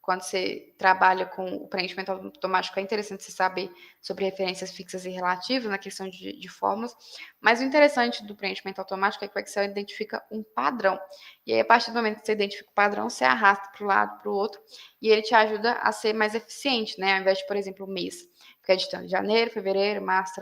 Quando você trabalha com o preenchimento automático, é interessante você saber sobre referências fixas e relativas na questão de fórmulas. Mas o interessante do preenchimento automático é que o Excel identifica um padrão. E aí, a partir do momento que você identifica o padrão, você arrasta para um lado, para o outro, e ele te ajuda a ser mais eficiente, né? Ao invés de, por exemplo, o mês. Ficar digitando janeiro, fevereiro, março,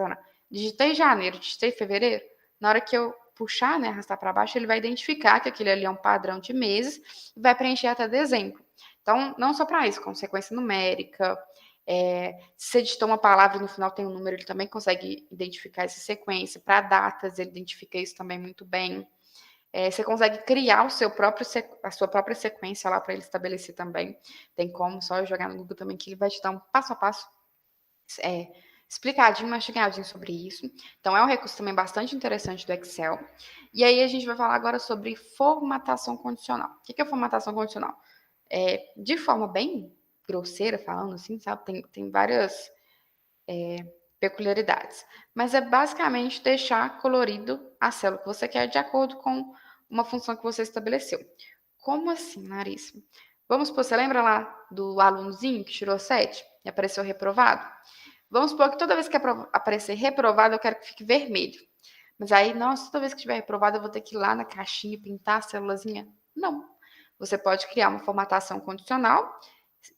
digitei janeiro, digitei fevereiro. Na hora que eu puxar, né, arrastar para baixo, ele vai identificar que aquele ali é um padrão de meses e vai preencher até dezembro. Então, não só para isso, consequência numérica, se você digitou uma palavra e no final tem um número, ele também consegue identificar essa sequência. Para datas, ele identifica isso também muito bem. Você consegue criar a sua própria sequência lá para ele estabelecer também. Tem como, só jogar no Google também, que ele vai te dar um passo a passo explicadinho, mastigadinho sobre isso. Então, é um recurso também bastante interessante do Excel. E aí, a gente vai falar agora sobre formatação condicional. O que é formatação condicional? de forma bem grosseira, falando assim, sabe? Tem várias peculiaridades. Mas é basicamente deixar colorido a célula que você quer de acordo com uma função que você estabeleceu. Como assim, Larissa? Vamos supor, você lembra lá do alunozinho que tirou 7 e apareceu reprovado? Vamos supor que toda vez que aparecer reprovado, eu quero que fique vermelho. Mas aí, nossa, toda vez que tiver reprovado, eu vou ter que ir lá na caixinha e pintar a célulazinha? Não. Você pode criar uma formatação condicional,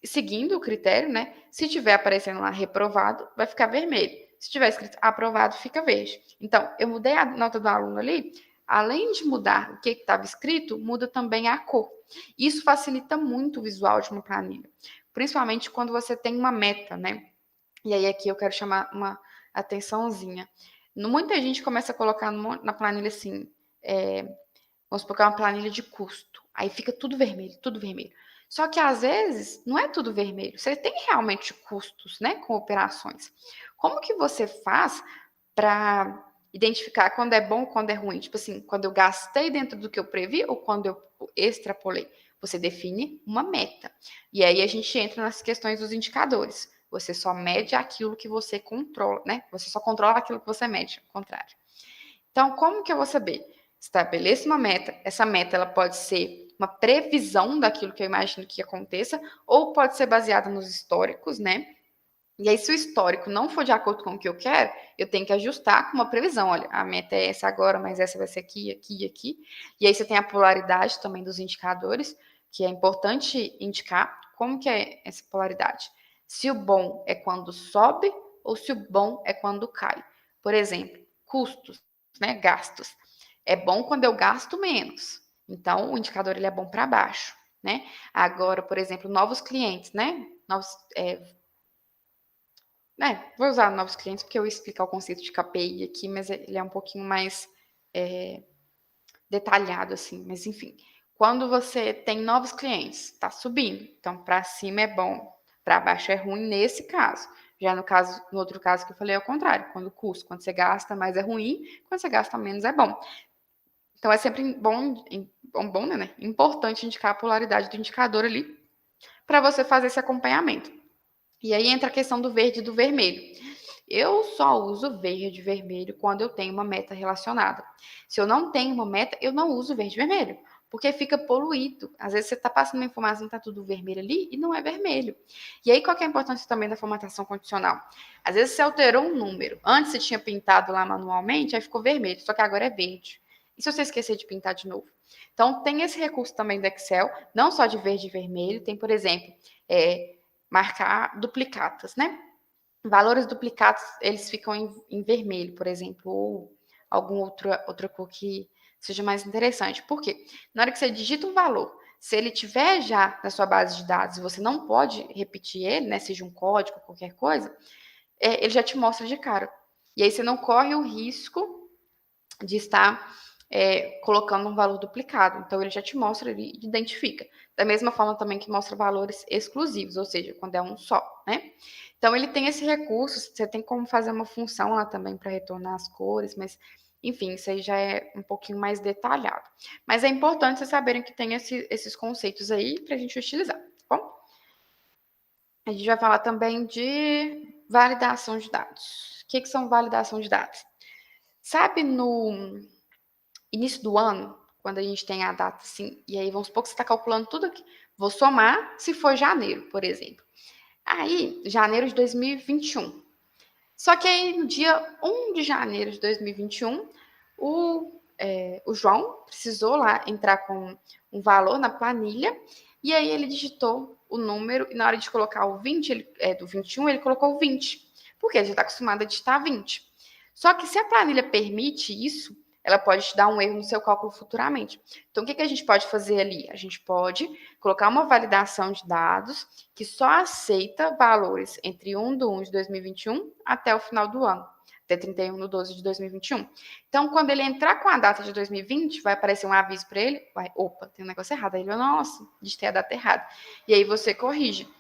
seguindo o critério, né? Se tiver aparecendo lá reprovado, vai ficar vermelho. Se tiver escrito aprovado, fica verde. Então, eu mudei a nota do aluno ali, além de mudar o que estava escrito, muda também a cor. Isso facilita muito o visual de uma planilha, principalmente quando você tem uma meta, né? E aí aqui eu quero chamar uma atençãozinha. Muita gente começa a colocar na planilha assim, vamos supor que é uma planilha de custo. Aí fica tudo vermelho, tudo vermelho. Só que às vezes não é tudo vermelho. Você tem realmente custos, né, com operações. Como que você faz para identificar quando é bom, quando é ruim? Tipo assim, quando eu gastei dentro do que eu previ ou quando eu extrapolei? Você define uma meta. E aí a gente entra nas questões dos indicadores. Você só mede aquilo que você controla, né? Você só controla aquilo que você mede, ao contrário. Então, como que eu vou saber? Estabeleça uma meta. Essa meta ela pode ser uma previsão daquilo que eu imagino que aconteça, ou pode ser baseada nos históricos, né? E aí, se o histórico não for de acordo com o que eu quero, eu tenho que ajustar com uma previsão. Olha, a meta é essa agora, mas essa vai ser aqui, aqui e aqui. E aí você tem a polaridade também dos indicadores, que é importante indicar como que é essa polaridade. Se o bom é quando sobe ou se o bom é quando cai. Por exemplo, custos, né, gastos. É bom quando eu gasto menos. Então, o indicador ele é bom para baixo, né? Agora, por exemplo, novos clientes, né? Vou usar novos clientes porque eu ia explicar o conceito de KPI aqui, mas ele é um pouquinho mais detalhado, assim. Mas, enfim, quando você tem novos clientes, está subindo. Então, para cima é bom, para baixo é ruim nesse caso. Já no outro caso que eu falei, é o contrário. Quando você gasta mais é ruim, quando você gasta menos é bom. Então, é sempre bom, né? Importante indicar a polaridade do indicador ali para você fazer esse acompanhamento. E aí entra a questão do verde e do vermelho. Eu só uso verde e vermelho quando eu tenho uma meta relacionada. Se eu não tenho uma meta, eu não uso verde e vermelho, porque fica poluído. Às vezes você está passando uma informação, está tudo vermelho ali e não é vermelho. E aí qual que é a importância também da formatação condicional? Às vezes você alterou um número. Antes você tinha pintado lá manualmente, aí ficou vermelho, só que agora é verde. E se você esquecer de pintar de novo? Então tem esse recurso também do Excel, não só de verde e vermelho, tem, por exemplo, marcar duplicatas, né? Valores duplicados, eles ficam em vermelho, por exemplo, ou alguma outra cor que seja mais interessante. Por quê? Na hora que você digita um valor, se ele tiver já na sua base de dados e você não pode repetir ele, né, seja um código, qualquer coisa, ele já te mostra de cara. E aí você não corre o risco de estar colocando um valor duplicado. Então, ele já te mostra, ele identifica. Da mesma forma também que mostra valores exclusivos, ou seja, quando é um só, né? Então, ele tem esse recurso, você tem como fazer uma função lá também para retornar as cores, mas, enfim, isso aí já é um pouquinho mais detalhado. Mas é importante vocês saberem que tem esses conceitos aí para a gente utilizar, tá bom? A gente vai falar também de validação de dados. O que são validação de dados? Sabe no início do ano, quando a gente tem a data assim, e aí vamos supor que você está calculando tudo aqui. Vou somar se for janeiro, por exemplo. Aí, janeiro de 2021. Só que aí, no dia 1 de janeiro de 2021, o João precisou lá entrar com um valor na planilha, e aí ele digitou o número, e na hora de colocar o 20, do 21, ele colocou o 20, porque ele já está acostumado a digitar 20. Só que se a planilha permite isso, ela pode te dar um erro no seu cálculo futuramente. Então, o que a gente pode fazer ali? A gente pode colocar uma validação de dados que só aceita valores entre 1 de 1 de 2021 até o final do ano, até 31 de 12 de 2021. Então, quando ele entrar com a data de 2020, vai aparecer um aviso para ele, opa, tem um negócio errado. Aí ele vai, nossa, digitei a data errada. E aí você corrige.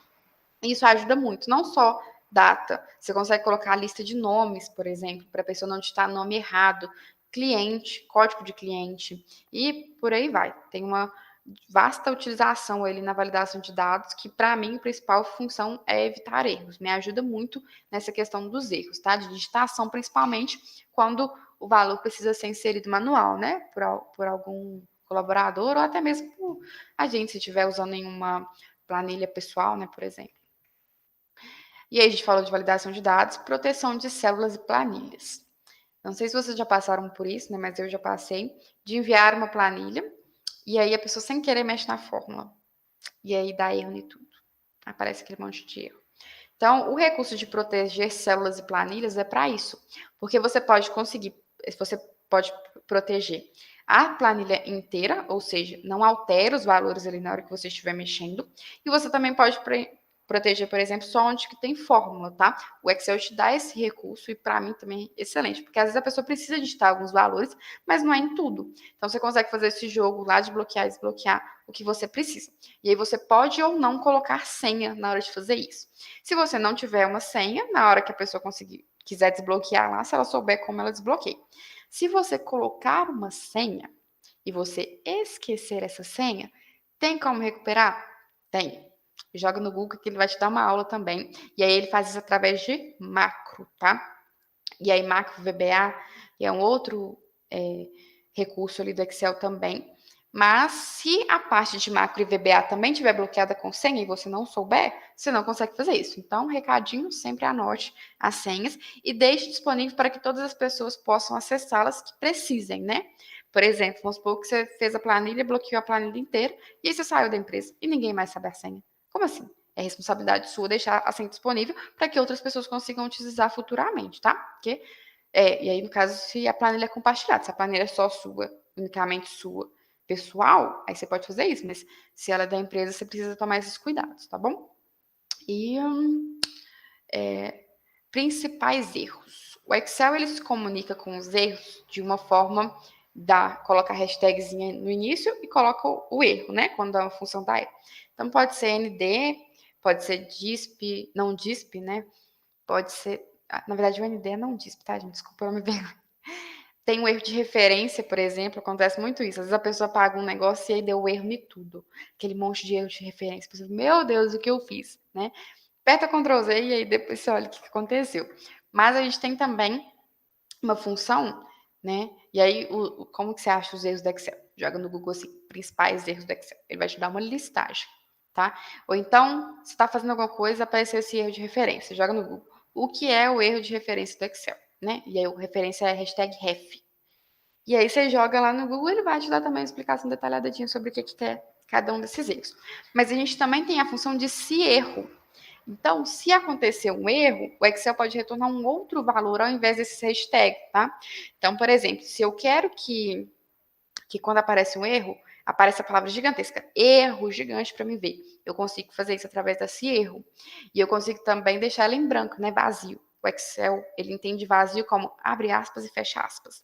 Isso ajuda muito, não só data, você consegue colocar a lista de nomes, por exemplo, para a pessoa não digitar nome errado, cliente, código de cliente, e por aí vai. Tem uma vasta utilização ali na validação de dados, que para mim a principal função é evitar erros. Me ajuda muito nessa questão dos erros, tá? De digitação, principalmente quando o valor precisa ser inserido manual, né? Por algum colaborador ou até mesmo por a gente, se estiver usando em uma planilha pessoal, né, por exemplo. E aí a gente falou de validação de dados, proteção de células e planilhas. Não sei se vocês já passaram por isso, né, mas eu já passei, de enviar uma planilha e aí a pessoa sem querer mexe na fórmula. E aí dá erro em tudo. Aparece aquele monte de erro. Então, o recurso de proteger células e planilhas é para isso, porque você pode proteger a planilha inteira, ou seja, não altera os valores ali na hora que você estiver mexendo, e você também pode proteger, por exemplo, só onde que tem fórmula, tá? O Excel te dá esse recurso e para mim também é excelente, porque às vezes a pessoa precisa digitar alguns valores, mas não é em tudo. Então você consegue fazer esse jogo lá de bloquear e desbloquear o que você precisa. E aí você pode ou não colocar senha na hora de fazer isso. Se você não tiver uma senha, na hora que a pessoa quiser desbloquear lá, se ela souber como ela desbloqueia. Se você colocar uma senha e você esquecer essa senha, tem como recuperar? Tem. Joga no Google que ele vai te dar uma aula também. E aí ele faz isso através de macro, tá? E aí macro VBA é um outro recurso ali do Excel também. Mas se a parte de macro e VBA também estiver bloqueada com senha e você não souber, você não consegue fazer isso. Então, recadinho, sempre anote as senhas e deixe disponível para que todas as pessoas possam acessá-las que precisem, né? Por exemplo, vamos supor que você fez a planilha, bloqueou a planilha inteira e aí você saiu da empresa e ninguém mais sabe a senha. Como assim? É responsabilidade sua deixar a senha disponível para que outras pessoas consigam utilizar futuramente, tá? Porque, e aí, no caso, se a planilha é compartilhada, se a planilha é só sua, unicamente sua, pessoal, aí você pode fazer isso, mas se ela é da empresa, você precisa tomar esses cuidados, tá bom? E principais erros. O Excel ele se comunica com os erros de uma forma coloca a hashtagzinha no início e coloca o erro, né? Quando a função dá erro. Então pode ser ND, pode ser DISP, não DISP, né? Pode ser, na verdade o ND é não DISP, tá, gente? Desculpa, eu me vergonho. Tem um erro de referência, por exemplo, acontece muito isso. Às vezes a pessoa paga um negócio e aí deu erro em tudo. Aquele monte de erro de referência. Você, meu Deus, o que eu fiz, né? Aperta Ctrl Z e aí depois você olha o que aconteceu. Mas a gente tem também uma função, né? E aí, como que você acha os erros do Excel? Joga no Google assim, principais erros do Excel. Ele vai te dar uma listagem, tá? Ou então, você está fazendo alguma coisa, apareceu esse erro de referência. Joga no Google. O que é o erro de referência do Excel, né? E aí, a referência é #ref. E aí, você joga lá no Google, ele vai te dar também uma explicação detalhadinha sobre o que é cada um desses erros. Mas a gente também tem a função de se erro. Então, se acontecer um erro, o Excel pode retornar um outro valor ao invés desse hashtag, tá? Então, por exemplo, se eu quero que quando aparece um erro, apareça a palavra gigantesca, erro gigante para me ver. Eu consigo fazer isso através desse erro. E eu consigo também deixar ela em branco, né, vazio. O Excel, ele entende vazio como abre aspas e fecha aspas.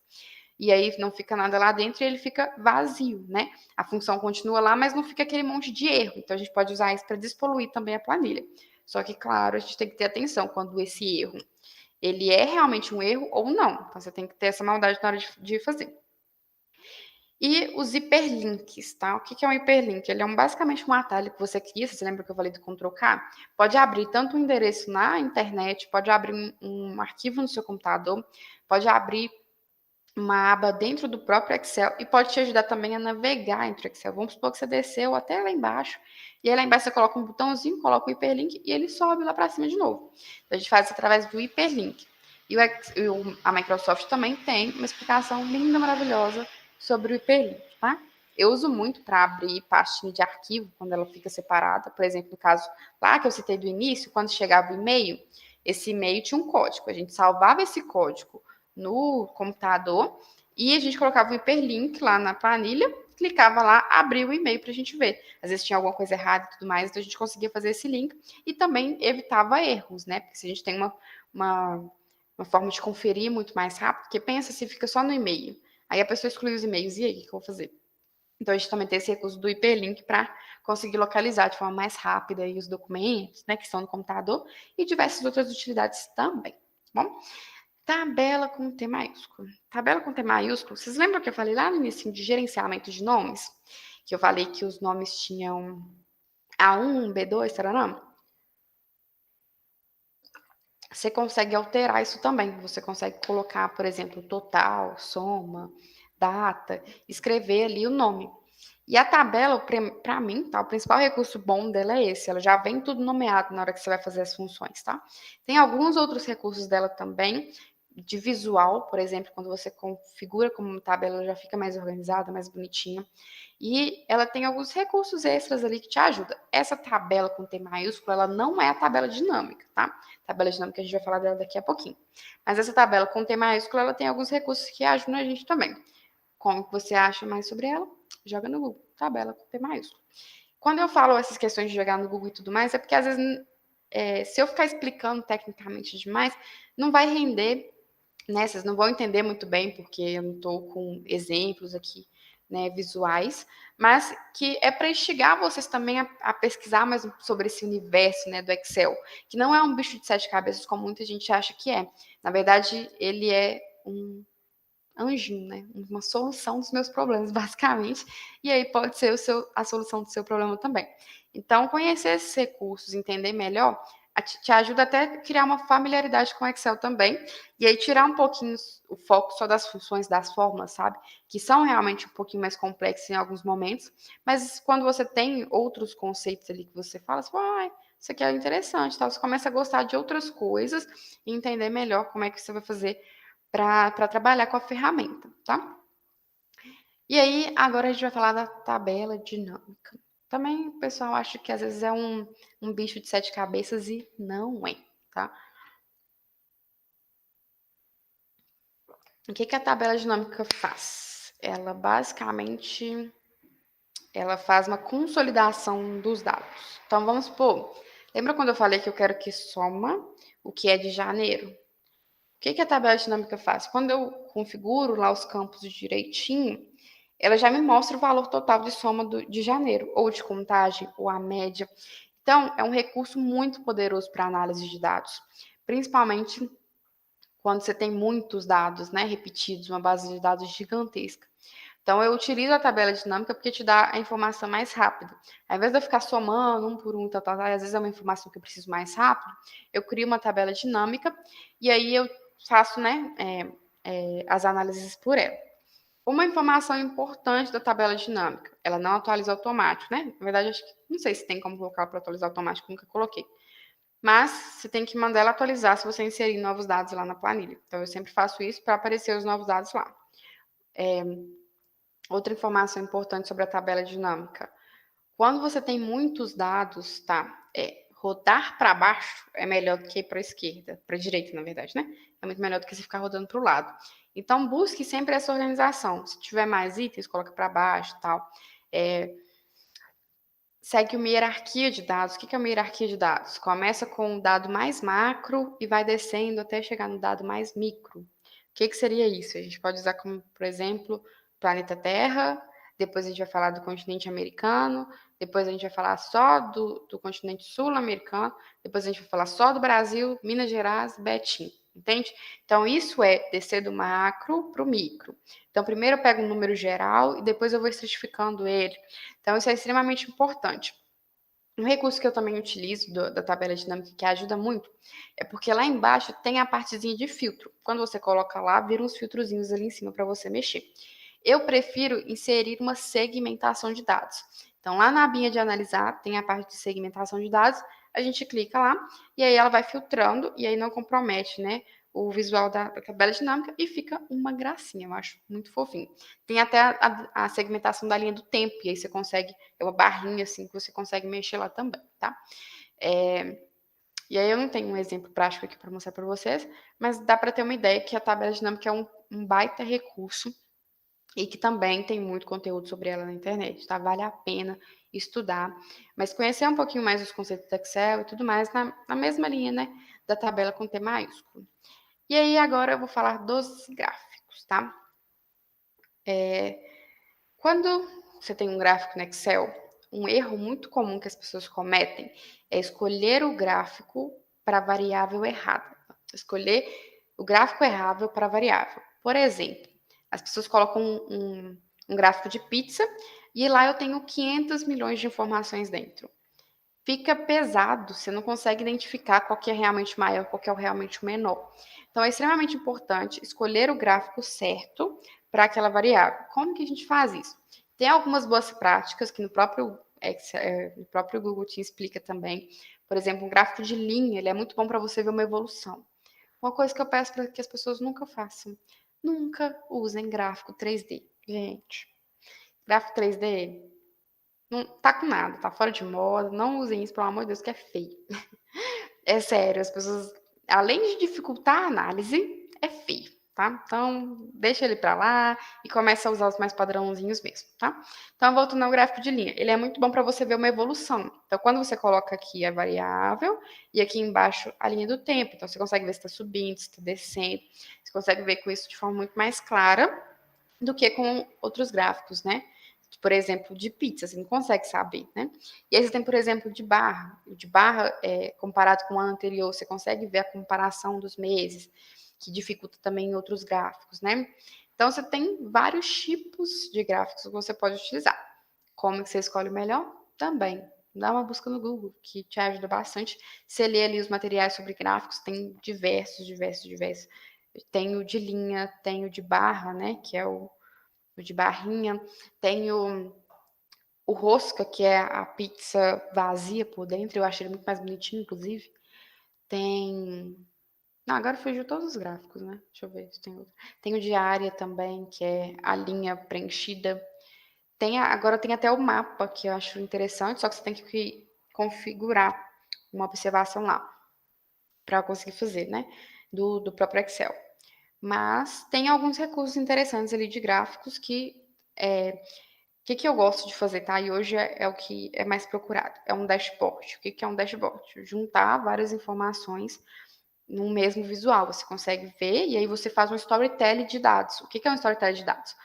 E aí não fica nada lá dentro e ele fica vazio, né? A função continua lá, mas não fica aquele monte de erro. Então, a gente pode usar isso para despoluir também a planilha. Só que, claro, a gente tem que ter atenção quando esse erro, ele é realmente um erro ou não. Então, você tem que ter essa maldade na hora de fazer. E os hiperlinks, tá? O que é um hiperlink? Ele é basicamente um atalho que você cria, você lembra que eu falei do Ctrl+K? Pode abrir tanto um endereço na internet, pode abrir um arquivo no seu computador, pode abrir uma aba dentro do próprio Excel e pode te ajudar também a navegar entre o Excel. Vamos supor que você desceu até lá embaixo, e aí lá embaixo você coloca um botãozinho, coloca o hiperlink e ele sobe lá para cima de novo. Então, a gente faz isso através do hiperlink. E a Microsoft também tem uma explicação linda, maravilhosa sobre o hiperlink, tá? Eu uso muito para abrir pastinha de arquivo quando ela fica separada. Por exemplo, no caso lá que eu citei do início, quando chegava o e-mail, esse e-mail tinha um código. A gente salvava esse código no computador e a gente colocava o hiperlink lá na planilha, clicava lá, abria o e-mail para a gente ver. Às vezes tinha alguma coisa errada e tudo mais, então a gente conseguia fazer esse link e também evitava erros, né? Porque se a gente tem uma forma de conferir muito mais rápido, porque pensa se fica só no e-mail. Aí a pessoa exclui os e-mails, e aí, o que eu vou fazer? Então, a gente também tem esse recurso do hiperlink para conseguir localizar de forma mais rápida aí os documentos, né, que estão no computador e diversas outras utilidades também, tá bom? Tabela com T maiúsculo. Tabela com T maiúsculo, vocês lembram que eu falei lá no início de gerenciamento de nomes? que eu falei que os nomes tinham A1, B2, taranã, você consegue alterar isso também. Você consegue colocar, por exemplo, total, soma, data, escrever ali o nome. E a tabela, para mim, tá, o principal recurso bom dela é esse. Ela já vem tudo nomeado na hora que você vai fazer as funções, tá? Tem alguns outros recursos dela também, de visual, por exemplo, quando você configura como uma tabela, ela já fica mais organizada, mais bonitinha. E ela tem alguns recursos extras ali que te ajudam. Essa tabela com T maiúsculo, ela não é a tabela dinâmica, tá? Tabela dinâmica a gente vai falar dela daqui a pouquinho. Mas essa tabela com T maiúsculo, ela tem alguns recursos que ajudam a gente também. Como que você acha mais sobre ela? Joga no Google, tabela com T maiúsculo. Quando eu falo essas questões de jogar no Google e tudo mais, é porque às vezes, se eu ficar explicando tecnicamente demais, não vai render, né? Vocês não vão entender muito bem, porque eu não estou com exemplos aqui, né, visuais, mas que é para instigar vocês também a pesquisar mais sobre esse universo, né, do Excel, que não é um bicho de 7 cabeças, como muita gente acha que é. Na verdade, ele é um anjinho, né? Uma solução dos meus problemas, basicamente. E aí pode ser a solução do seu problema também. Então, conhecer esses recursos, entender melhor, te ajuda até a criar uma familiaridade com o Excel também. E aí tirar um pouquinho o foco só das funções, das fórmulas, sabe? Que são realmente um pouquinho mais complexas em alguns momentos. Mas quando você tem outros conceitos ali que você fala, você fala, isso aqui é interessante, tá? Você começa a gostar de outras coisas e entender melhor como é que você vai fazer para trabalhar com a ferramenta, tá? E aí, agora a gente vai falar da tabela dinâmica. Também o pessoal acha que às vezes é um bicho de 7 cabeças e não é, tá? O que a tabela dinâmica faz? Ela basicamente faz uma consolidação dos dados. Então, vamos supor, lembra quando eu falei que eu quero que soma o que é de janeiro? O que a tabela dinâmica faz? Quando eu configuro lá os campos direitinho, ela já me mostra o valor total de soma de janeiro, ou de contagem, ou a média. Então, é um recurso muito poderoso para análise de dados, principalmente quando você tem muitos dados, né, repetidos, uma base de dados gigantesca. Então, eu utilizo a tabela dinâmica porque te dá a informação mais rápido. Ao invés de eu ficar somando um por um, às vezes é uma informação que eu preciso mais rápido, eu crio uma tabela dinâmica e aí eu faço, né, as análises por ela. Uma informação importante da tabela dinâmica, ela não atualiza automático, né? Na verdade, acho que não sei se tem como colocar para atualizar automático, nunca coloquei. Mas você tem que mandar ela atualizar se você inserir novos dados lá na planilha. Então, eu sempre faço isso para aparecer os novos dados lá. Outra informação importante sobre a tabela dinâmica. Quando você tem muitos dados, tá? Rodar para baixo é melhor do que para a esquerda, para a direita, na verdade, né? É muito melhor do que você ficar rodando para o lado. Então, busque sempre essa organização. Se tiver mais itens, coloca para baixo e tal. Segue uma hierarquia de dados. O que é uma hierarquia de dados? Começa com o dado mais macro e vai descendo até chegar no dado mais micro. O que seria isso? A gente pode usar como, por exemplo, planeta Terra, depois a gente vai falar do continente americano, depois a gente vai falar só do continente sul-americano, depois a gente vai falar só do Brasil, Minas Gerais, Betim, entende? Então, isso é descer do macro para o micro. Então, primeiro eu pego um número geral e depois eu vou estratificando ele. Então, isso é extremamente importante. Um recurso que eu também utilizo da tabela dinâmica que ajuda muito é porque lá embaixo tem a partezinha de filtro. Quando você coloca lá, vira uns filtrozinhos ali em cima para você mexer. Eu prefiro inserir uma segmentação de dados. Então, lá na abinha de analisar, tem a parte de segmentação de dados, a gente clica lá e aí ela vai filtrando e aí não compromete, né, o visual da tabela dinâmica e fica uma gracinha, eu acho muito fofinho. Tem até a segmentação da linha do tempo, e aí você consegue, é uma barrinha assim que você consegue mexer lá também, tá? E aí eu não tenho um exemplo prático aqui para mostrar para vocês, mas dá para ter uma ideia que a tabela dinâmica é um baita recurso e que também tem muito conteúdo sobre ela na internet, tá? Vale a pena estudar, mas conhecer um pouquinho mais os conceitos do Excel e tudo mais na mesma linha, né, da tabela com T maiúsculo. E aí agora eu vou falar dos gráficos, tá? Quando você tem um gráfico no Excel, um erro muito comum que as pessoas cometem é escolher o gráfico para a variável errada. Escolher o gráfico errável para a variável. Por exemplo, as pessoas colocam um gráfico de pizza, e lá eu tenho 500 milhões de informações dentro. Fica pesado, você não consegue identificar qual que é realmente maior, qual que é realmente o menor. Então, é extremamente importante escolher o gráfico certo para aquela variável. Como que a gente faz isso? Tem algumas boas práticas que no próprio Excel, no próprio Google te explica também. Por exemplo, um gráfico de linha, ele é muito bom para você ver uma evolução. Uma coisa que eu peço para que as pessoas nunca façam, nunca usem gráfico 3D. Gente, gráfico 3D não tá com nada, tá fora de moda, não usem isso, pelo amor de Deus, que é feio. É sério, as pessoas, além de dificultar a análise, é feio, tá? Então, deixa ele para lá e começa a usar os mais padrãozinhos mesmo, tá? Então, voltando ao gráfico de linha, ele é muito bom para você ver uma evolução. Então, quando você coloca aqui a variável e aqui embaixo a linha do tempo, então você consegue ver se está subindo, se está descendo, você consegue ver com isso de forma muito mais clara do que com outros gráficos, né? Por exemplo, de pizza, você não consegue saber, né? E aí você tem, por exemplo, de barra. O de barra, comparado com o ano anterior, você consegue ver a comparação dos meses, que dificulta também em outros gráficos, né? Então, você tem vários tipos de gráficos que você pode utilizar. Como que você escolhe o melhor? Também. Dá uma busca no Google, que te ajuda bastante. Você lê ali os materiais sobre gráficos, tem diversos. Tem o de linha, tem o de barra, né? Que é o de barrinha. Tem o rosca, que é a pizza vazia por dentro. Eu achei ele muito mais bonitinho, inclusive. Tem... Não, agora fugiu todos os gráficos, né? Deixa eu ver se tem outro. Tem o de área também, que é a linha preenchida. Agora tem até o mapa, que eu acho interessante, só que você tem que configurar uma observação lá para conseguir fazer, né? Do próprio Excel. Mas tem alguns recursos interessantes ali de gráficos que que eu gosto de fazer, tá? E hoje é o que é mais procurado. É um dashboard. O que é um dashboard? Juntar várias informações num mesmo visual. Você consegue ver e aí você faz um storytelling de dados. O que é um storytelling de dados?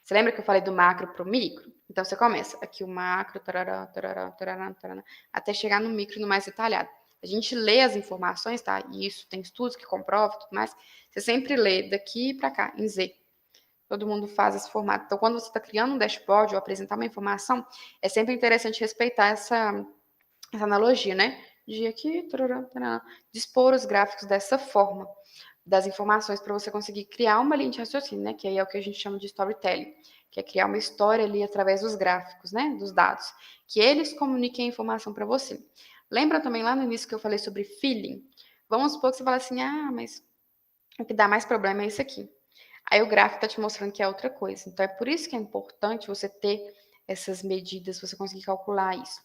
Você lembra que eu falei do macro para o micro? Então, você começa aqui o macro, tarará, tarará, tarará, tarará, até chegar no micro no mais detalhado. A gente lê as informações, tá? E isso tem estudos que comprovam e tudo mais. Você sempre lê daqui para cá, em Z. Todo mundo faz esse formato. Então, quando você está criando um dashboard ou apresentar uma informação, é sempre interessante respeitar essa analogia, né? De aqui, tarará, tarará, dispor os gráficos dessa forma, das informações, para você conseguir criar uma linha de raciocínio, né? Que aí é o que a gente chama de storytelling, que é criar uma história ali através dos gráficos, né? Dos dados, que eles comuniquem a informação para você. Lembra também lá no início que eu falei sobre feeling? Vamos supor que você fala assim, mas o que dá mais problema é isso aqui. Aí o gráfico está te mostrando que é outra coisa. Então, é por isso que é importante você ter essas medidas, você conseguir calcular isso.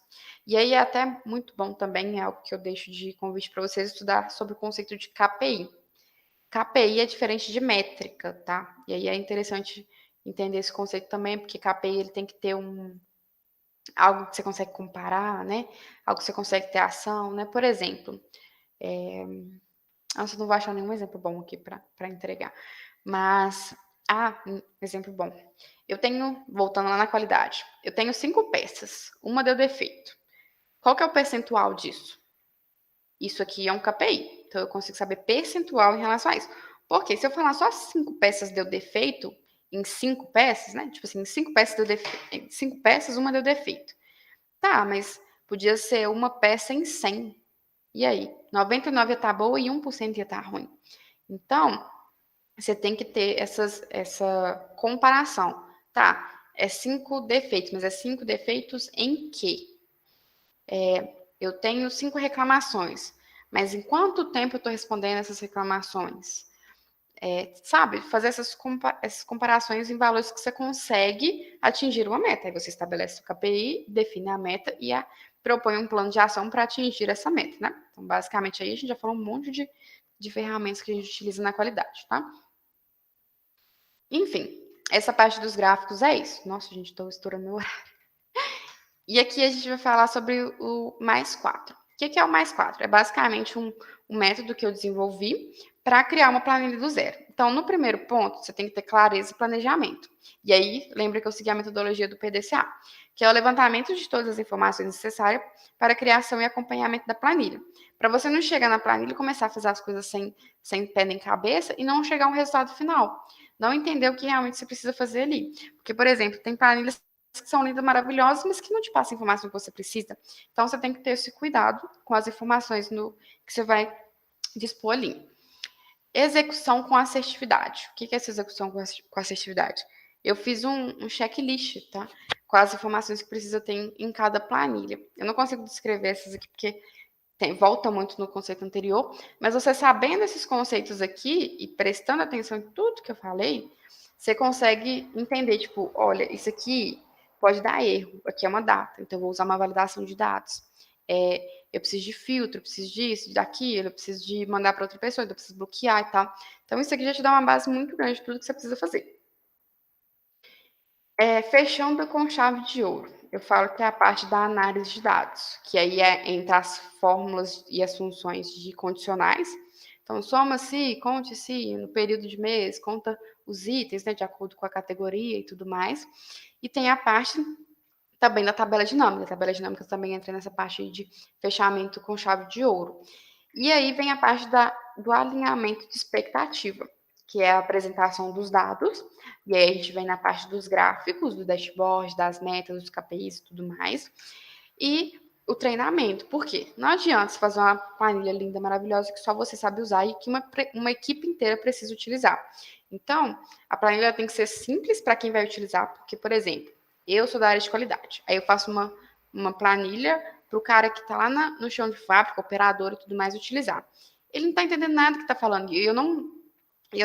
E aí é até muito bom também, é algo que eu deixo de convite para vocês estudar sobre o conceito de KPI. KPI é diferente de métrica, tá? E aí é interessante entender esse conceito também, porque KPI ele tem que ter algo que você consegue comparar, né? Algo que você consegue ter ação, né? Por exemplo, eu não vou achar nenhum exemplo bom aqui para entregar. Mas, um exemplo bom. Eu tenho, voltando lá na qualidade, eu tenho 5 peças, uma deu defeito. Qual que é o percentual disso? Isso aqui é um KPI, então eu consigo saber percentual em relação a isso. Porque se eu falar só 5 peças deu defeito, em 5 peças, né? Tipo assim, em 5 peças deu defeito, em 5 peças, uma deu defeito. Tá, mas podia ser uma peça em 100. E aí? 99 ia estar boa e 1% ia estar ruim. Então, você tem que ter essa comparação. Tá, é 5 defeitos, mas é 5 defeitos em quê? Eu tenho 5 reclamações, mas em quanto tempo eu estou respondendo essas reclamações? Sabe, fazer essas comparações em valores que você consegue atingir uma meta. Aí você estabelece o KPI, define a meta e propõe um plano de ação para atingir essa meta, né? Então, basicamente, aí a gente já falou um monte de ferramentas que a gente utiliza na qualidade, tá? Enfim, essa parte dos gráficos é isso. Nossa, gente, estou estourando meu horário. E aqui a gente vai falar sobre o mais 4. O que é o mais 4? É basicamente um método que eu desenvolvi para criar uma planilha do zero. Então, no primeiro ponto, você tem que ter clareza e planejamento. E aí, lembra que eu segui a metodologia do PDCA, que é o levantamento de todas as informações necessárias para a criação e acompanhamento da planilha. Para você não chegar na planilha e começar a fazer as coisas sem pé nem cabeça e não chegar a um resultado final. Não entender o que realmente você precisa fazer ali. Porque, por exemplo, tem planilhas que são lindas, maravilhosas, mas que não te passam a informação que você precisa. Então, você tem que ter esse cuidado com as informações que você vai dispor ali. Execução com assertividade. O que é essa execução com assertividade? Eu fiz um checklist, tá? Com as informações que precisa ter em cada planilha. Eu não consigo descrever essas aqui porque volta muito no conceito anterior, mas você sabendo esses conceitos aqui e prestando atenção em tudo que eu falei, você consegue entender, tipo, olha, isso aqui pode dar erro, aqui é uma data, então eu vou usar uma validação de dados. Eu preciso de filtro, eu preciso disso, daquilo, eu preciso de mandar para outra pessoa, então eu preciso bloquear e tal. Então isso aqui já te dá uma base muito grande de tudo que você precisa fazer. Fechando com chave de ouro. Eu falo que é a parte da análise de dados, que aí é entre as fórmulas e as funções de condicionais. Então, soma-se, conte-se, no período de mês, conta os itens, né, de acordo com a categoria e tudo mais. E tem a parte também da tabela dinâmica. A tabela dinâmica também entra nessa parte de fechamento com chave de ouro. E aí vem a parte do alinhamento de expectativa, que é a apresentação dos dados, e aí a gente vem na parte dos gráficos, do dashboard, das metas, dos KPIs e tudo mais, e o treinamento. Por quê? Não adianta você fazer uma planilha linda, maravilhosa, que só você sabe usar e que uma equipe inteira precisa utilizar. Então, a planilha tem que ser simples para quem vai utilizar, porque, por exemplo, eu sou da área de qualidade, aí eu faço uma planilha para o cara que está lá no chão de fábrica, operador e tudo mais, utilizar. Ele não está entendendo nada que está falando. E eu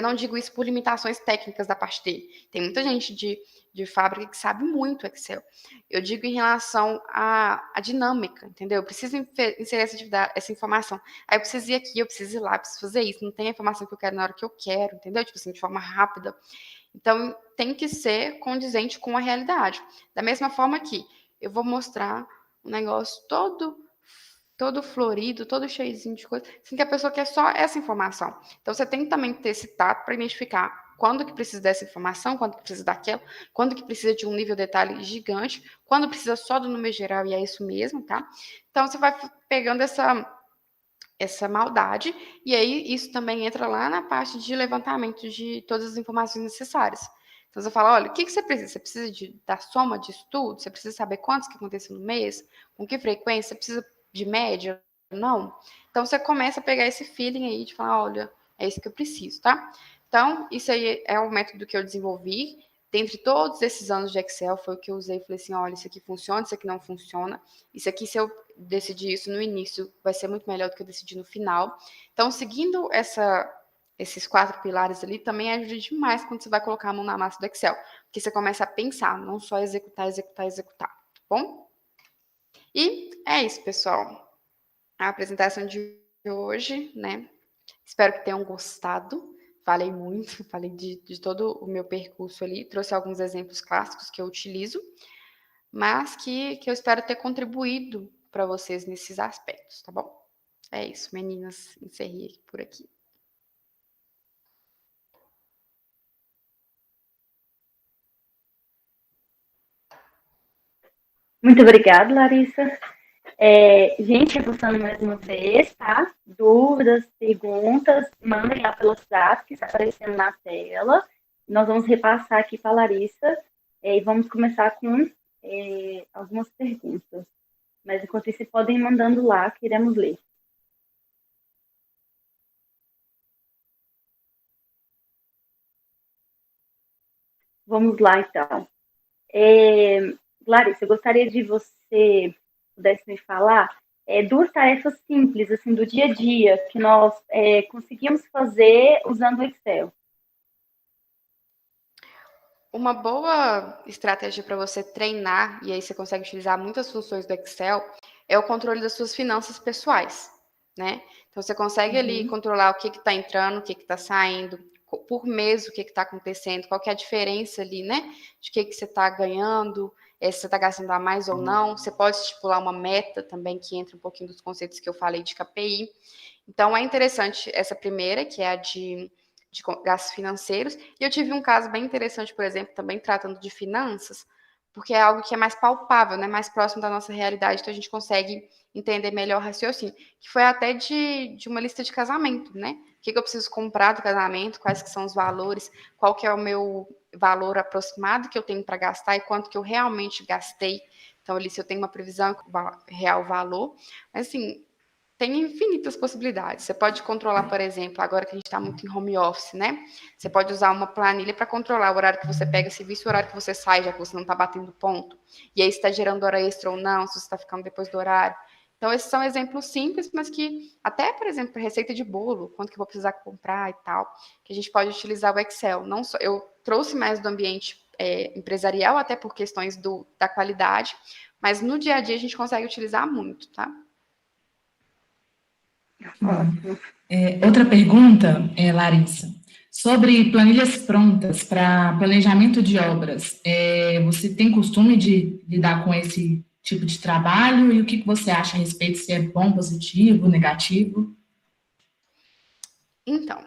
não digo isso por limitações técnicas da parte dele. Tem muita gente de fábrica que sabe muito Excel. Eu digo em relação à dinâmica, entendeu? Eu preciso inserir essa informação. Aí eu preciso ir aqui, eu preciso ir lá, eu preciso fazer isso. Não tem a informação que eu quero na hora que eu quero, entendeu? Tipo assim, de forma rápida. Então, tem que ser condizente com a realidade. Da mesma forma que eu vou mostrar um negócio todo florido, todo cheiozinho de coisa, assim que a pessoa quer só essa informação. Então, você tem que também ter esse tato para identificar quando que precisa dessa informação, quando que precisa daquela, quando que precisa de um nível de detalhe gigante, quando precisa só do número geral, e é isso mesmo, tá? Então, você vai pegando essa maldade, e aí isso também entra lá na parte de levantamento de todas as informações necessárias. Então, você fala, olha, o que você precisa? Você precisa da soma de estudo? Você precisa saber quantos que acontecem no mês? Com que frequência? Você precisa de média? Não? Então, você começa a pegar esse feeling aí de falar, olha, é isso que eu preciso, tá? Então, isso aí é um método que eu desenvolvi. Dentre todos esses anos de Excel, foi o que eu usei. Falei assim, olha, isso aqui funciona, isso aqui não funciona. Isso aqui, se eu decidir isso no início, vai ser muito melhor do que eu decidir no final. Então, seguindo esses 4 pilares ali, também ajuda demais quando você vai colocar a mão na massa do Excel. Porque você começa a pensar, não só executar, tá bom? E é isso, pessoal. A apresentação de hoje, né? Espero que tenham gostado. Falei muito, falei de todo o meu percurso ali, trouxe alguns exemplos clássicos que eu utilizo, mas que eu espero ter contribuído para vocês nesses aspectos, tá bom? É isso, meninas, encerrei por aqui. Muito obrigada, Larissa. Gente, reforçando mais uma vez, tá? Dúvidas, perguntas, mandem lá pelo WhatsApp que está aparecendo na tela. Nós vamos repassar aqui para a Larissa e vamos começar com algumas perguntas. Mas enquanto isso, podem ir mandando lá, que iremos ler. Vamos lá, então. Larissa, eu gostaria de você pudesse me falar 2 tarefas simples, assim, do dia a dia, que nós conseguimos fazer usando o Excel. Uma boa estratégia para você treinar, e aí você consegue utilizar muitas funções do Excel, é o controle das suas finanças pessoais, né? Então, você consegue ali controlar o que está entrando, o que está saindo, por mês o que está acontecendo, qual que é a diferença ali, né? De que você está ganhando, se você está gastando a mais ou não. Você pode estipular uma meta também, que entra um pouquinho dos conceitos que eu falei de KPI. Então, é interessante essa primeira, que é a de gastos financeiros. E eu tive um caso bem interessante, por exemplo, também tratando de finanças, porque é algo que é mais palpável, né, mais próximo da nossa realidade, então a gente consegue entender melhor o raciocínio, que foi até de uma lista de casamento, né? O que eu preciso comprar do casamento, quais que são os valores, qual que é o meu valor aproximado que eu tenho para gastar e quanto que eu realmente gastei. Então, ali, se eu tenho uma previsão, real valor. Mas, assim, tem infinitas possibilidades. Você pode controlar, por exemplo, agora que a gente está muito em home office, né? Você pode usar uma planilha para controlar o horário que você pega serviço e o horário que você sai, já que você não está batendo ponto. E aí, se está gerando hora extra ou não, se você está ficando depois do horário. Então, esses são exemplos simples, mas que, até, por exemplo, receita de bolo, quanto que eu vou precisar comprar e tal, que a gente pode utilizar o Excel. Não só, eu trouxe mais do ambiente empresarial, até por questões da qualidade, mas no dia a dia a gente consegue utilizar muito, tá? Outra pergunta, Larissa, sobre planilhas prontas para planejamento de obras. Você tem costume de lidar com esse tipo de trabalho e o que você acha a respeito, se é bom, positivo, negativo? Então,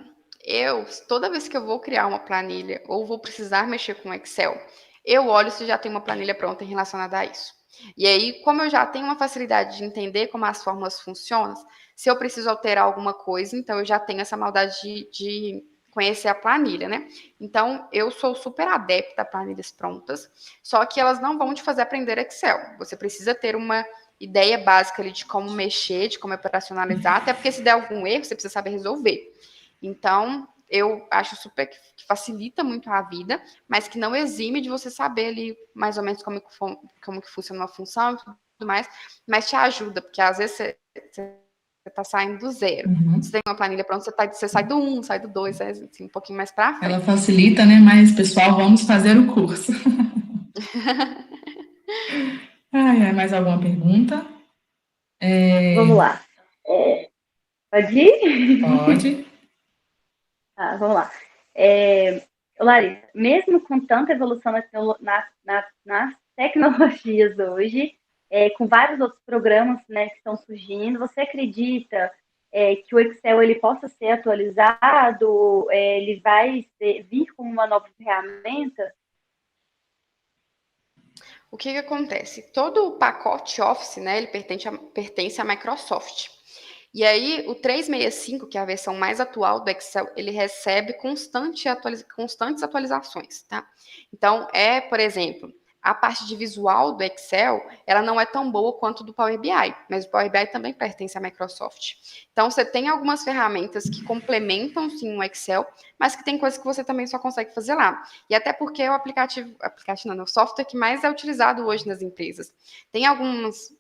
toda vez que eu vou criar uma planilha ou vou precisar mexer com Excel, eu olho se já tem uma planilha pronta relacionada a isso. E aí, como eu já tenho uma facilidade de entender como as fórmulas funcionam, se eu preciso alterar alguma coisa, então eu já tenho essa maldade de conhecer a planilha, né? Então, eu sou super adepta a planilhas prontas, só que elas não vão te fazer aprender Excel. Você precisa ter uma ideia básica ali de como mexer, de como operacionalizar, até porque se der algum erro, você precisa saber resolver. Então, eu acho super que facilita muito a vida, mas que não exime de você saber ali mais ou menos como que funciona uma função e tudo mais, mas te ajuda, porque às vezes você está saindo do zero. Uhum. Você tem uma planilha pronta, você sai do 1, sai do 2, assim, um pouquinho mais para frente. Ela facilita, né? Mas, pessoal, vamos fazer o curso. Mais alguma pergunta? Vamos lá. Pode ir? Pode. Vamos lá. Larissa, mesmo com tanta evolução nas tecnologias hoje, com vários outros programas, né, que estão surgindo, você acredita que o Excel ele possa ser atualizado? Ele vai vir como uma nova ferramenta? O que acontece? Todo o pacote Office, né, ele pertence à Microsoft. E aí, o 365, que é a versão mais atual do Excel, ele recebe constantes atualizações, tá? Então, por exemplo, a parte de visual do Excel, ela não é tão boa quanto do Power BI, mas o Power BI também pertence à Microsoft. Então, você tem algumas ferramentas que complementam, sim, o Excel, mas que tem coisas que você também só consegue fazer lá. E até porque é o software que mais é utilizado hoje nas empresas. Tem alguns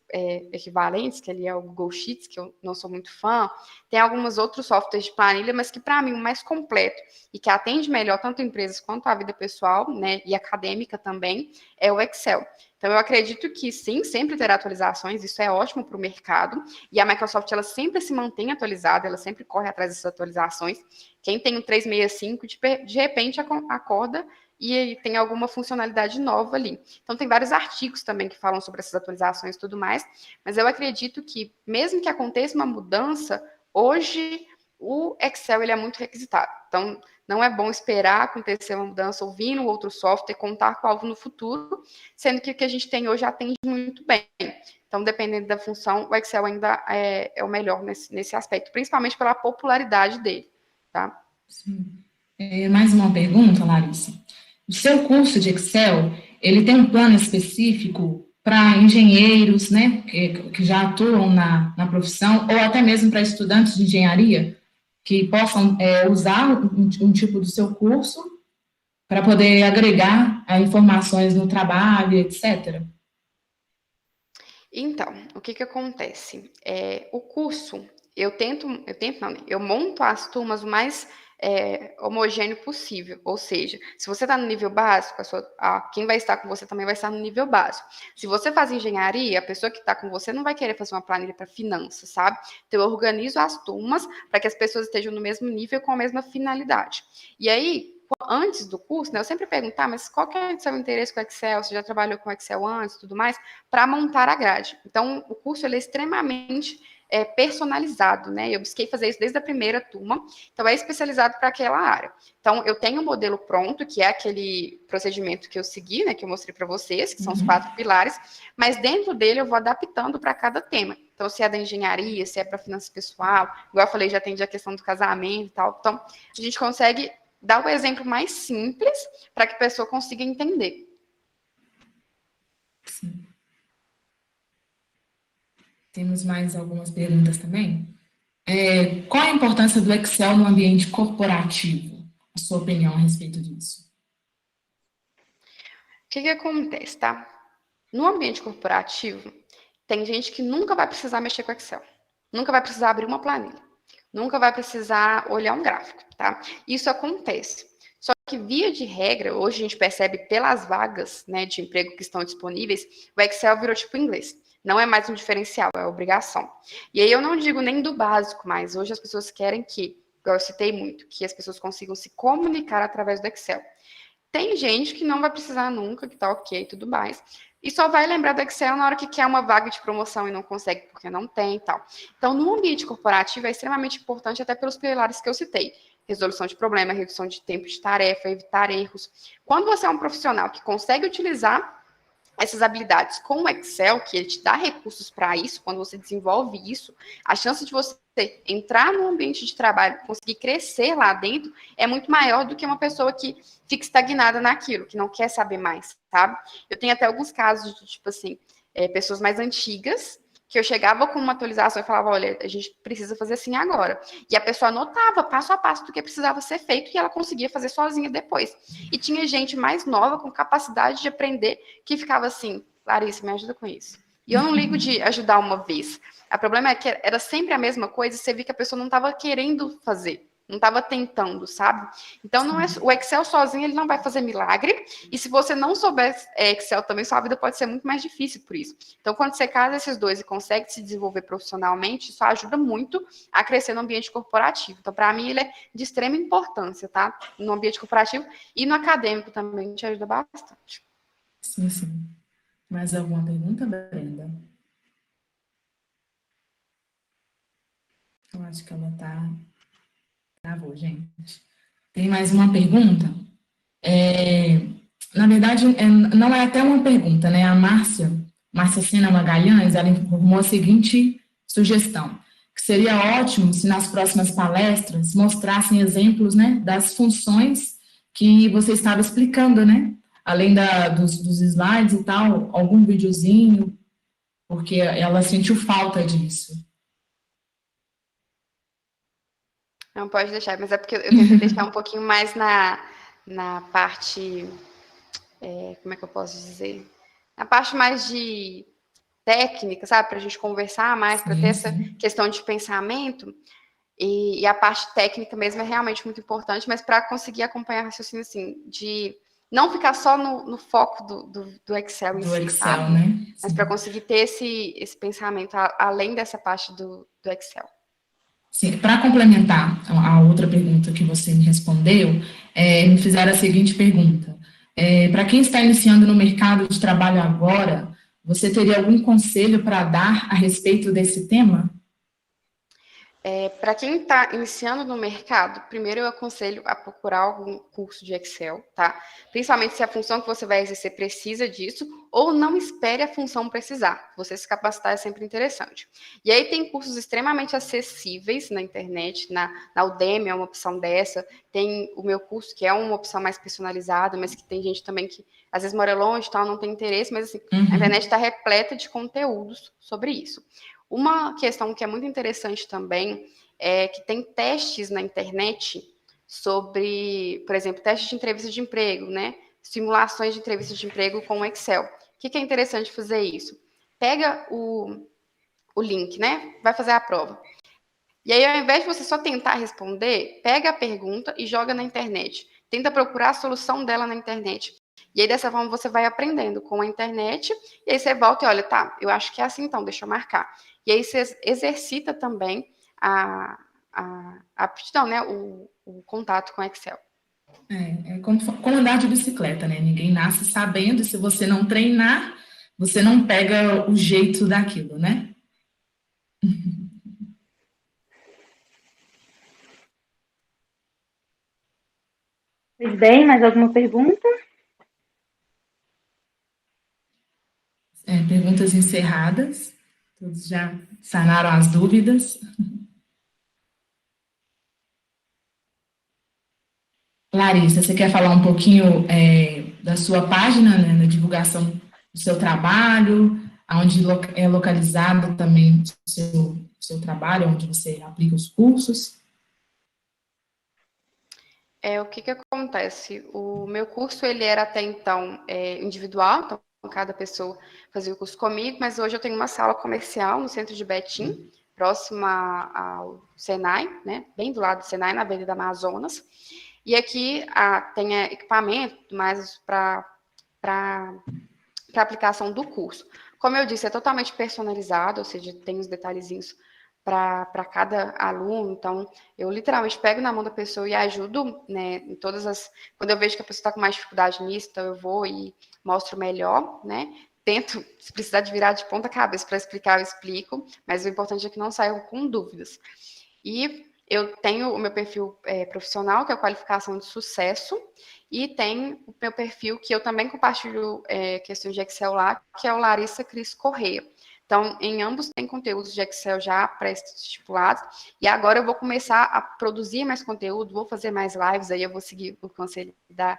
equivalentes, que ali é o Google Sheets, que eu não sou muito fã, tem alguns outros softwares de planilha, mas que para mim o mais completo e que atende melhor tanto empresas quanto a vida pessoal, né, e acadêmica também, é o Excel. Então, eu acredito que sim, sempre terá atualizações, isso é ótimo para o mercado, e a Microsoft ela sempre se mantém atualizada, ela sempre corre atrás dessas atualizações. Quem tem o 365, de repente, acorda e tem alguma funcionalidade nova ali. Então, tem vários artigos também que falam sobre essas atualizações e tudo mais, mas eu acredito que, mesmo que aconteça uma mudança, hoje o Excel ele é muito requisitado. Então, não é bom esperar acontecer uma mudança ou vir no outro software, contar com algo no futuro, sendo que o que a gente tem hoje atende muito bem. Então, dependendo da função, o Excel ainda é o melhor nesse aspecto, principalmente pela popularidade dele, tá? Sim. Mais uma pergunta, Larissa. O seu curso de Excel, ele tem um plano específico para engenheiros, né, que já atuam na profissão, ou até mesmo para estudantes de engenharia, que possam usar um tipo do seu curso para poder agregar informações no trabalho, etc.? Então, o que acontece? O curso, eu monto as turmas o mais homogêneo possível. Ou seja, se você está no nível básico, quem vai estar com você também vai estar no nível básico. Se você faz engenharia, a pessoa que está com você não vai querer fazer uma planilha para finanças, sabe? Então, eu organizo as turmas para que as pessoas estejam no mesmo nível com a mesma finalidade. E aí, antes do curso, né, eu sempre pergunto, mas qual que é o seu interesse com Excel? Você já trabalhou com Excel antes e tudo mais? Para montar a grade. Então, o curso ele é extremamente personalizado, né? Eu busquei fazer isso desde a primeira turma, então é especializado para aquela área. Então, eu tenho um modelo pronto, que é aquele procedimento que eu segui, né, que eu mostrei para vocês, que são os 4 pilares, mas dentro dele eu vou adaptando para cada tema. Então, se é da engenharia, se é para finanças pessoal, igual eu falei, já atendi a questão do casamento e tal. Então, a gente consegue dar o exemplo mais simples para que a pessoa consiga entender. Sim. Temos mais algumas perguntas também. Qual a importância do Excel no ambiente corporativo? A sua opinião a respeito disso? O que acontece, tá? No ambiente corporativo, tem gente que nunca vai precisar mexer com Excel. Nunca vai precisar abrir uma planilha. Nunca vai precisar olhar um gráfico, tá? Isso acontece. Só que, via de regra, hoje a gente percebe pelas vagas, né, de emprego que estão disponíveis, o Excel virou tipo inglês. Não é mais um diferencial, é obrigação. E aí eu não digo nem do básico, mas hoje as pessoas querem que, igual eu citei muito, que as pessoas consigam se comunicar através do Excel. Tem gente que não vai precisar nunca, que tá ok e tudo mais, e só vai lembrar do Excel na hora que quer uma vaga de promoção e não consegue porque não tem e tal. Então, no ambiente corporativo é extremamente importante até pelos pilares que eu citei. Resolução de problema, redução de tempo de tarefa, evitar erros. Quando você é um profissional que consegue utilizar essas habilidades com o Excel, que ele te dá recursos para isso, quando você desenvolve isso, a chance de você entrar no ambiente de trabalho, conseguir crescer lá dentro, é muito maior do que uma pessoa que fica estagnada naquilo, que não quer saber mais, sabe? Eu tenho até alguns casos de, tipo assim, pessoas mais antigas, que eu chegava com uma atualização e falava, olha, a gente precisa fazer assim agora. E a pessoa anotava passo a passo do que precisava ser feito e ela conseguia fazer sozinha depois. E tinha gente mais nova, com capacidade de aprender, que ficava assim, Larissa, me ajuda com isso. E eu não ligo de ajudar uma vez. O problema é que era sempre a mesma coisa e você via que a pessoa não estava querendo fazer. Não estava tentando, sabe? Então, não é, o Excel sozinho ele não vai fazer milagre. E se você não souber Excel também, sua vida pode ser muito mais difícil por isso. Então, quando você casa esses dois e consegue se desenvolver profissionalmente, isso ajuda muito a crescer no ambiente corporativo. Então, para mim, ele é de extrema importância, tá? No ambiente corporativo e no acadêmico também te ajuda bastante. Sim, sim. Mais alguma pergunta, Brenda? Eu acho que ela tá... Travou, gente. Tem mais uma pergunta? Na verdade, não é até uma pergunta, né? A Márcia Sena Magalhães, ela informou a seguinte sugestão, que seria ótimo se nas próximas palestras mostrassem exemplos, né, das funções que você estava explicando, né? Além dos slides e tal, algum videozinho, porque ela sentiu falta disso. Não pode deixar, mas é porque eu tentei deixar um pouquinho mais na parte, como é que eu posso dizer? Na parte mais de técnica, sabe? Para a gente conversar mais, para ter essa questão de pensamento. E a parte técnica mesmo é realmente muito importante, mas para conseguir acompanhar o raciocínio, assim, de não ficar só no foco do Excel em si, Excel, sabe? né? Mas para conseguir ter esse pensamento além dessa parte do Excel. Sim, para complementar a outra pergunta que você me respondeu, me fizeram a seguinte pergunta. Para quem está iniciando no mercado de trabalho agora, você teria algum conselho para dar a respeito desse tema? Para quem está iniciando no mercado, primeiro eu aconselho a procurar algum curso de Excel, tá? Principalmente se a função que você vai exercer precisa disso, ou não espere a função precisar. Você se capacitar é sempre interessante. E aí tem cursos extremamente acessíveis na internet, na Udemy é uma opção dessa, tem o meu curso que é uma opção mais personalizada, mas que tem gente também que às vezes mora longe e tal, não tem interesse, mas assim, a internet está repleta de conteúdos sobre isso. Uma questão que é muito interessante também é que tem testes na internet sobre, por exemplo, testes de entrevista de emprego, né? Simulações de entrevista de emprego com o Excel. O que é interessante fazer isso? Pega o link, né? Vai fazer a prova. E aí, ao invés de você só tentar responder, pega a pergunta e joga na internet. Tenta procurar a solução dela na internet. E aí, dessa forma, você vai aprendendo com a internet, e aí você volta e olha, tá, eu acho que é assim, então, deixa eu marcar. E aí você exercita também a aptidão, né, o contato com Excel. É como andar de bicicleta, né? Ninguém nasce sabendo, e se você não treinar, você não pega o jeito daquilo, né? Pois bem, mais alguma pergunta? Perguntas encerradas. Todos já sanaram as dúvidas. Larissa, você quer falar um pouquinho da sua página, né, na divulgação do seu trabalho, onde é localizado também o seu trabalho, onde você aplica os cursos? O que acontece? O meu curso, ele era até então individual, então cada pessoa fazia o curso comigo, mas hoje eu tenho uma sala comercial no centro de Betim, próxima ao Senai, né, bem do lado do Senai, na Avenida Amazonas, e aqui tem equipamento mais para aplicação do curso. Como eu disse, é totalmente personalizado, ou seja, tem os detalhezinhos para cada aluno, então eu literalmente pego na mão da pessoa e ajudo, né, em todas as... Quando eu vejo que a pessoa está com mais dificuldade nisso, então eu vou e mostro melhor, né, tento, se precisar de virar de ponta cabeça para explicar, eu explico, mas o importante é que não saiam com dúvidas. E eu tenho o meu perfil profissional, que é a qualificação de sucesso, e tem o meu perfil, que eu também compartilho questões de Excel lá, que é o Larissa Cris Correia. Então, em ambos tem conteúdos de Excel já pré-estipulados, e agora eu vou começar a produzir mais conteúdo, vou fazer mais lives, aí eu vou seguir o conselho da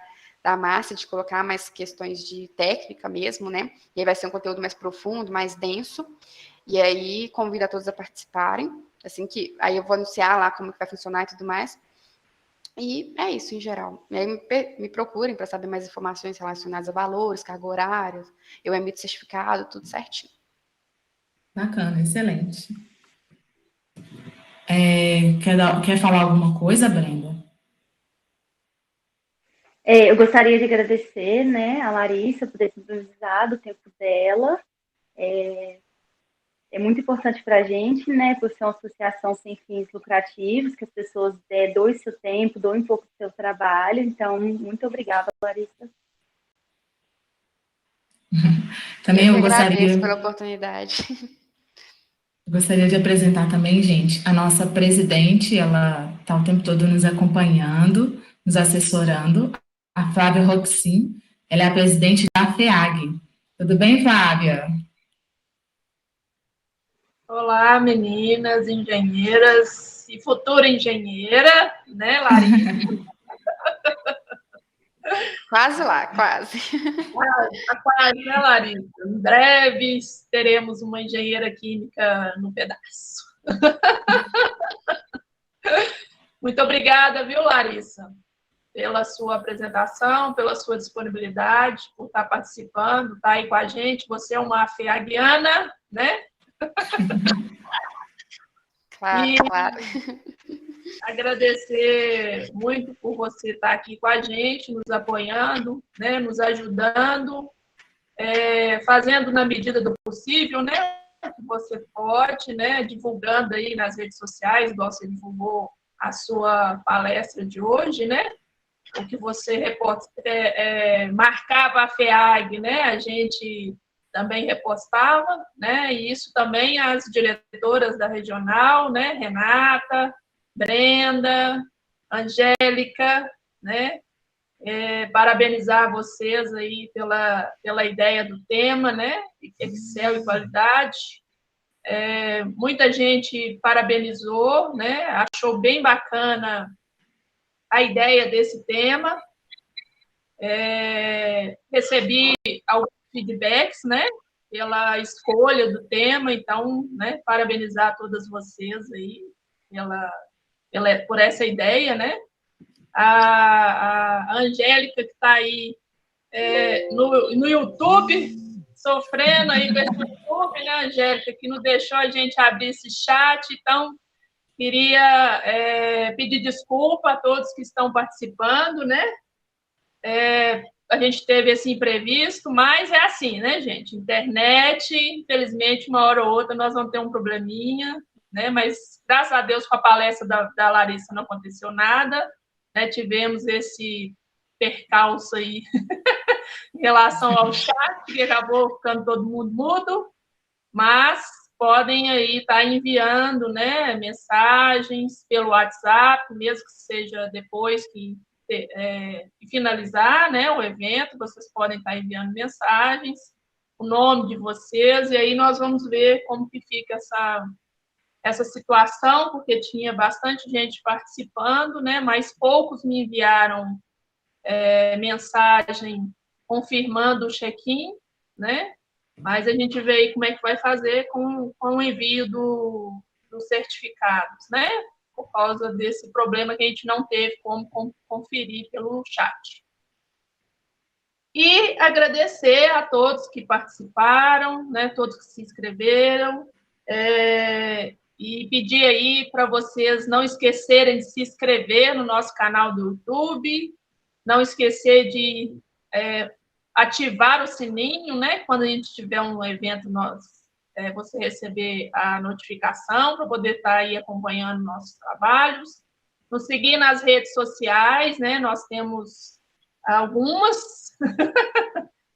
Márcia, de colocar mais questões de técnica mesmo, né? E aí vai ser um conteúdo mais profundo, mais denso, e aí convido a todos a participarem, assim que aí eu vou anunciar lá como que vai funcionar e tudo mais. E é isso, em geral. E aí me procurem para saber mais informações relacionadas a valores, carga horária, eu emito certificado, tudo certinho. Bacana, excelente. Quer falar alguma coisa, Brenda? Eu gostaria de agradecer, né, a Larissa por ter disponibilizado o tempo dela. É muito importante para a gente, né, por ser uma associação sem fins lucrativos, que as pessoas doem seu tempo, doem um pouco do seu trabalho. Então, muito obrigada, Larissa. Também Eu que eu agradeço pela oportunidade. gostaria de apresentar também, gente, a nossa presidente, ela está o tempo todo nos acompanhando, nos assessorando, a Flávia Roxin, ela é a presidente da FEAG. Tudo bem, Flávia? Olá, meninas, engenheiras e futura engenheira, né, Larissa? Quase lá, quase. Quase, né, Larissa? Em breve teremos uma engenheira química no pedaço. Muito obrigada, viu, Larissa, pela sua apresentação, pela sua disponibilidade, por estar participando, estar aí com a gente. Você é uma feaguiana, né? Claro, claro. Agradecer muito por você estar aqui com a gente, nos apoiando, né, nos ajudando, fazendo na medida do possível, né, que você pode, né, divulgando aí nas redes sociais, igual você divulgou a sua palestra de hoje, né, o que você marcava a FEAG, né, a gente também repostava, né, e isso também as diretoras da regional, né, Renata, Brenda, Angélica, né, parabenizar vocês aí pela ideia do tema, né, Excel e qualidade. Muita gente parabenizou, né, achou bem bacana a ideia desse tema. Recebi alguns feedbacks, né, pela escolha do tema, então, né, parabenizar todas vocês aí por essa ideia, né. A Angélica, que está aí no YouTube, sofrendo aí com esse YouTube, né, Angélica, que não deixou a gente abrir esse chat, então queria pedir desculpa a todos que estão participando, né? A gente teve esse imprevisto, mas é assim, né, gente? Internet, infelizmente, uma hora ou outra nós vamos ter um probleminha, né? Mas graças a Deus, com a palestra da Larissa não aconteceu nada, né? Tivemos esse percalço aí em relação ao chat, que acabou ficando todo mundo mudo, mas podem aí estar enviando, né, mensagens pelo WhatsApp, mesmo que seja depois que finalizar, né, o evento, vocês podem estar enviando mensagens, o nome de vocês, e aí nós vamos ver como que fica essa situação, porque tinha bastante gente participando, né, mas poucos me enviaram mensagem confirmando o check-in, né, mas a gente vê aí como é que vai fazer com o envio dos certificados, né, por causa desse problema que a gente não teve como conferir pelo chat. E agradecer a todos que participaram, né, todos que se inscreveram, e pedir aí para vocês não esquecerem de se inscrever no nosso canal do YouTube, não esquecer de ativar o sininho, né, quando a gente tiver um evento, você receber a notificação para poder estar aí acompanhando nossos trabalhos, nos seguir nas redes sociais, né, nós temos algumas,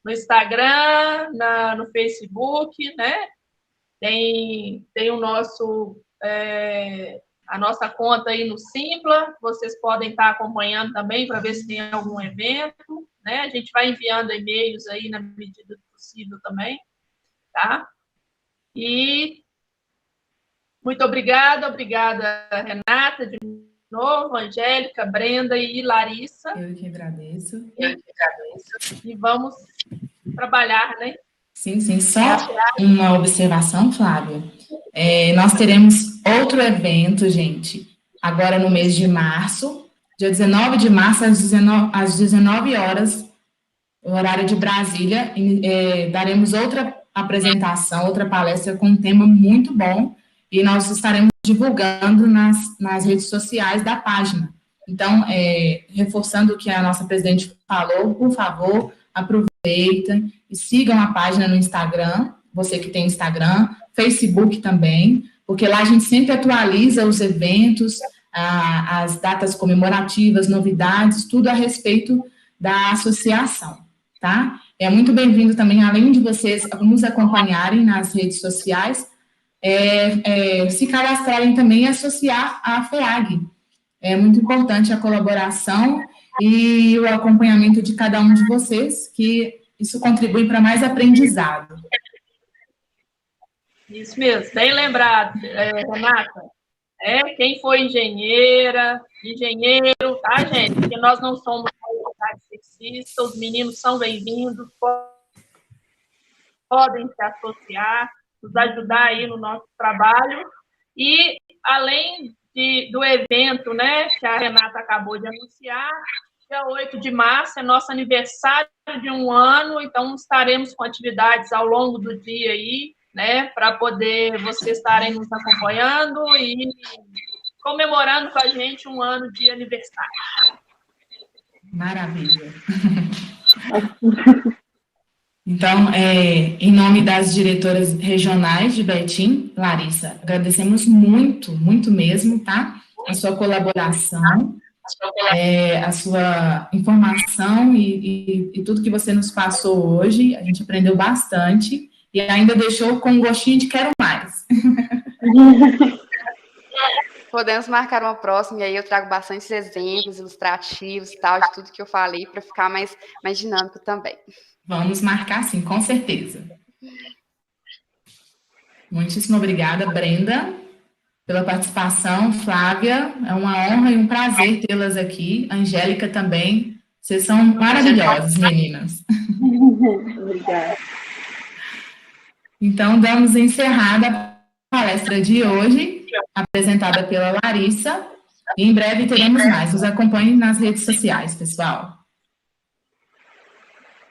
no Instagram, no Facebook, né, tem o nosso, a nossa conta aí no Simpla, vocês podem estar acompanhando também para ver se tem algum evento, né, a gente vai enviando e-mails aí na medida do possível também, tá? E muito obrigada, Renata, de novo, Angélica, Brenda e Larissa. Eu que agradeço. E vamos trabalhar, né? Sim. Só uma observação, Flávia. Nós teremos outro evento, gente, agora no mês de março, dia 19 de março, às 19 horas, o horário de Brasília, daremos outra apresentação, outra palestra com um tema muito bom, e nós estaremos divulgando nas redes sociais da página. Então, reforçando o que a nossa presidente falou, por favor, aproveita e sigam a página no Instagram, você que tem Instagram, Facebook também, porque lá a gente sempre atualiza os eventos, as datas comemorativas, novidades, tudo a respeito da associação, tá? É muito bem-vindo também, além de vocês nos acompanharem nas redes sociais, se cadastrarem também e associar à FEAG. É muito importante a colaboração e o acompanhamento de cada um de vocês, que isso contribui para mais aprendizado. Isso mesmo, bem lembrado, Renata. Quem for engenheiro, tá, gente? Porque nós não somos sexistas, os meninos são bem-vindos, podem se associar, nos ajudar aí no nosso trabalho. E, além do evento, né, que a Renata acabou de anunciar, dia 8 de março é nosso aniversário de 1 ano, então estaremos com atividades ao longo do dia aí, né, para poder vocês estarem nos acompanhando e comemorando com a gente 1 ano de aniversário. Maravilha. Então, em nome das diretoras regionais de Betim, Larissa, agradecemos muito, muito mesmo, tá? A sua colaboração, a sua informação e tudo que você nos passou hoje. A gente aprendeu bastante e ainda deixou com um gostinho de quero mais. Podemos marcar uma próxima, e aí eu trago bastante exemplos ilustrativos e tal, de tudo que eu falei, para ficar mais dinâmico também. Vamos marcar, sim, com certeza. Muitíssimo obrigada, Brenda, pela participação. Flávia, é uma honra e um prazer tê-las aqui. Angélica também. Vocês são maravilhosas, meninas. Obrigada. Então, damos encerrada a palestra de hoje, apresentada pela Larissa. E em breve teremos mais. Nos acompanhem nas redes sociais, pessoal.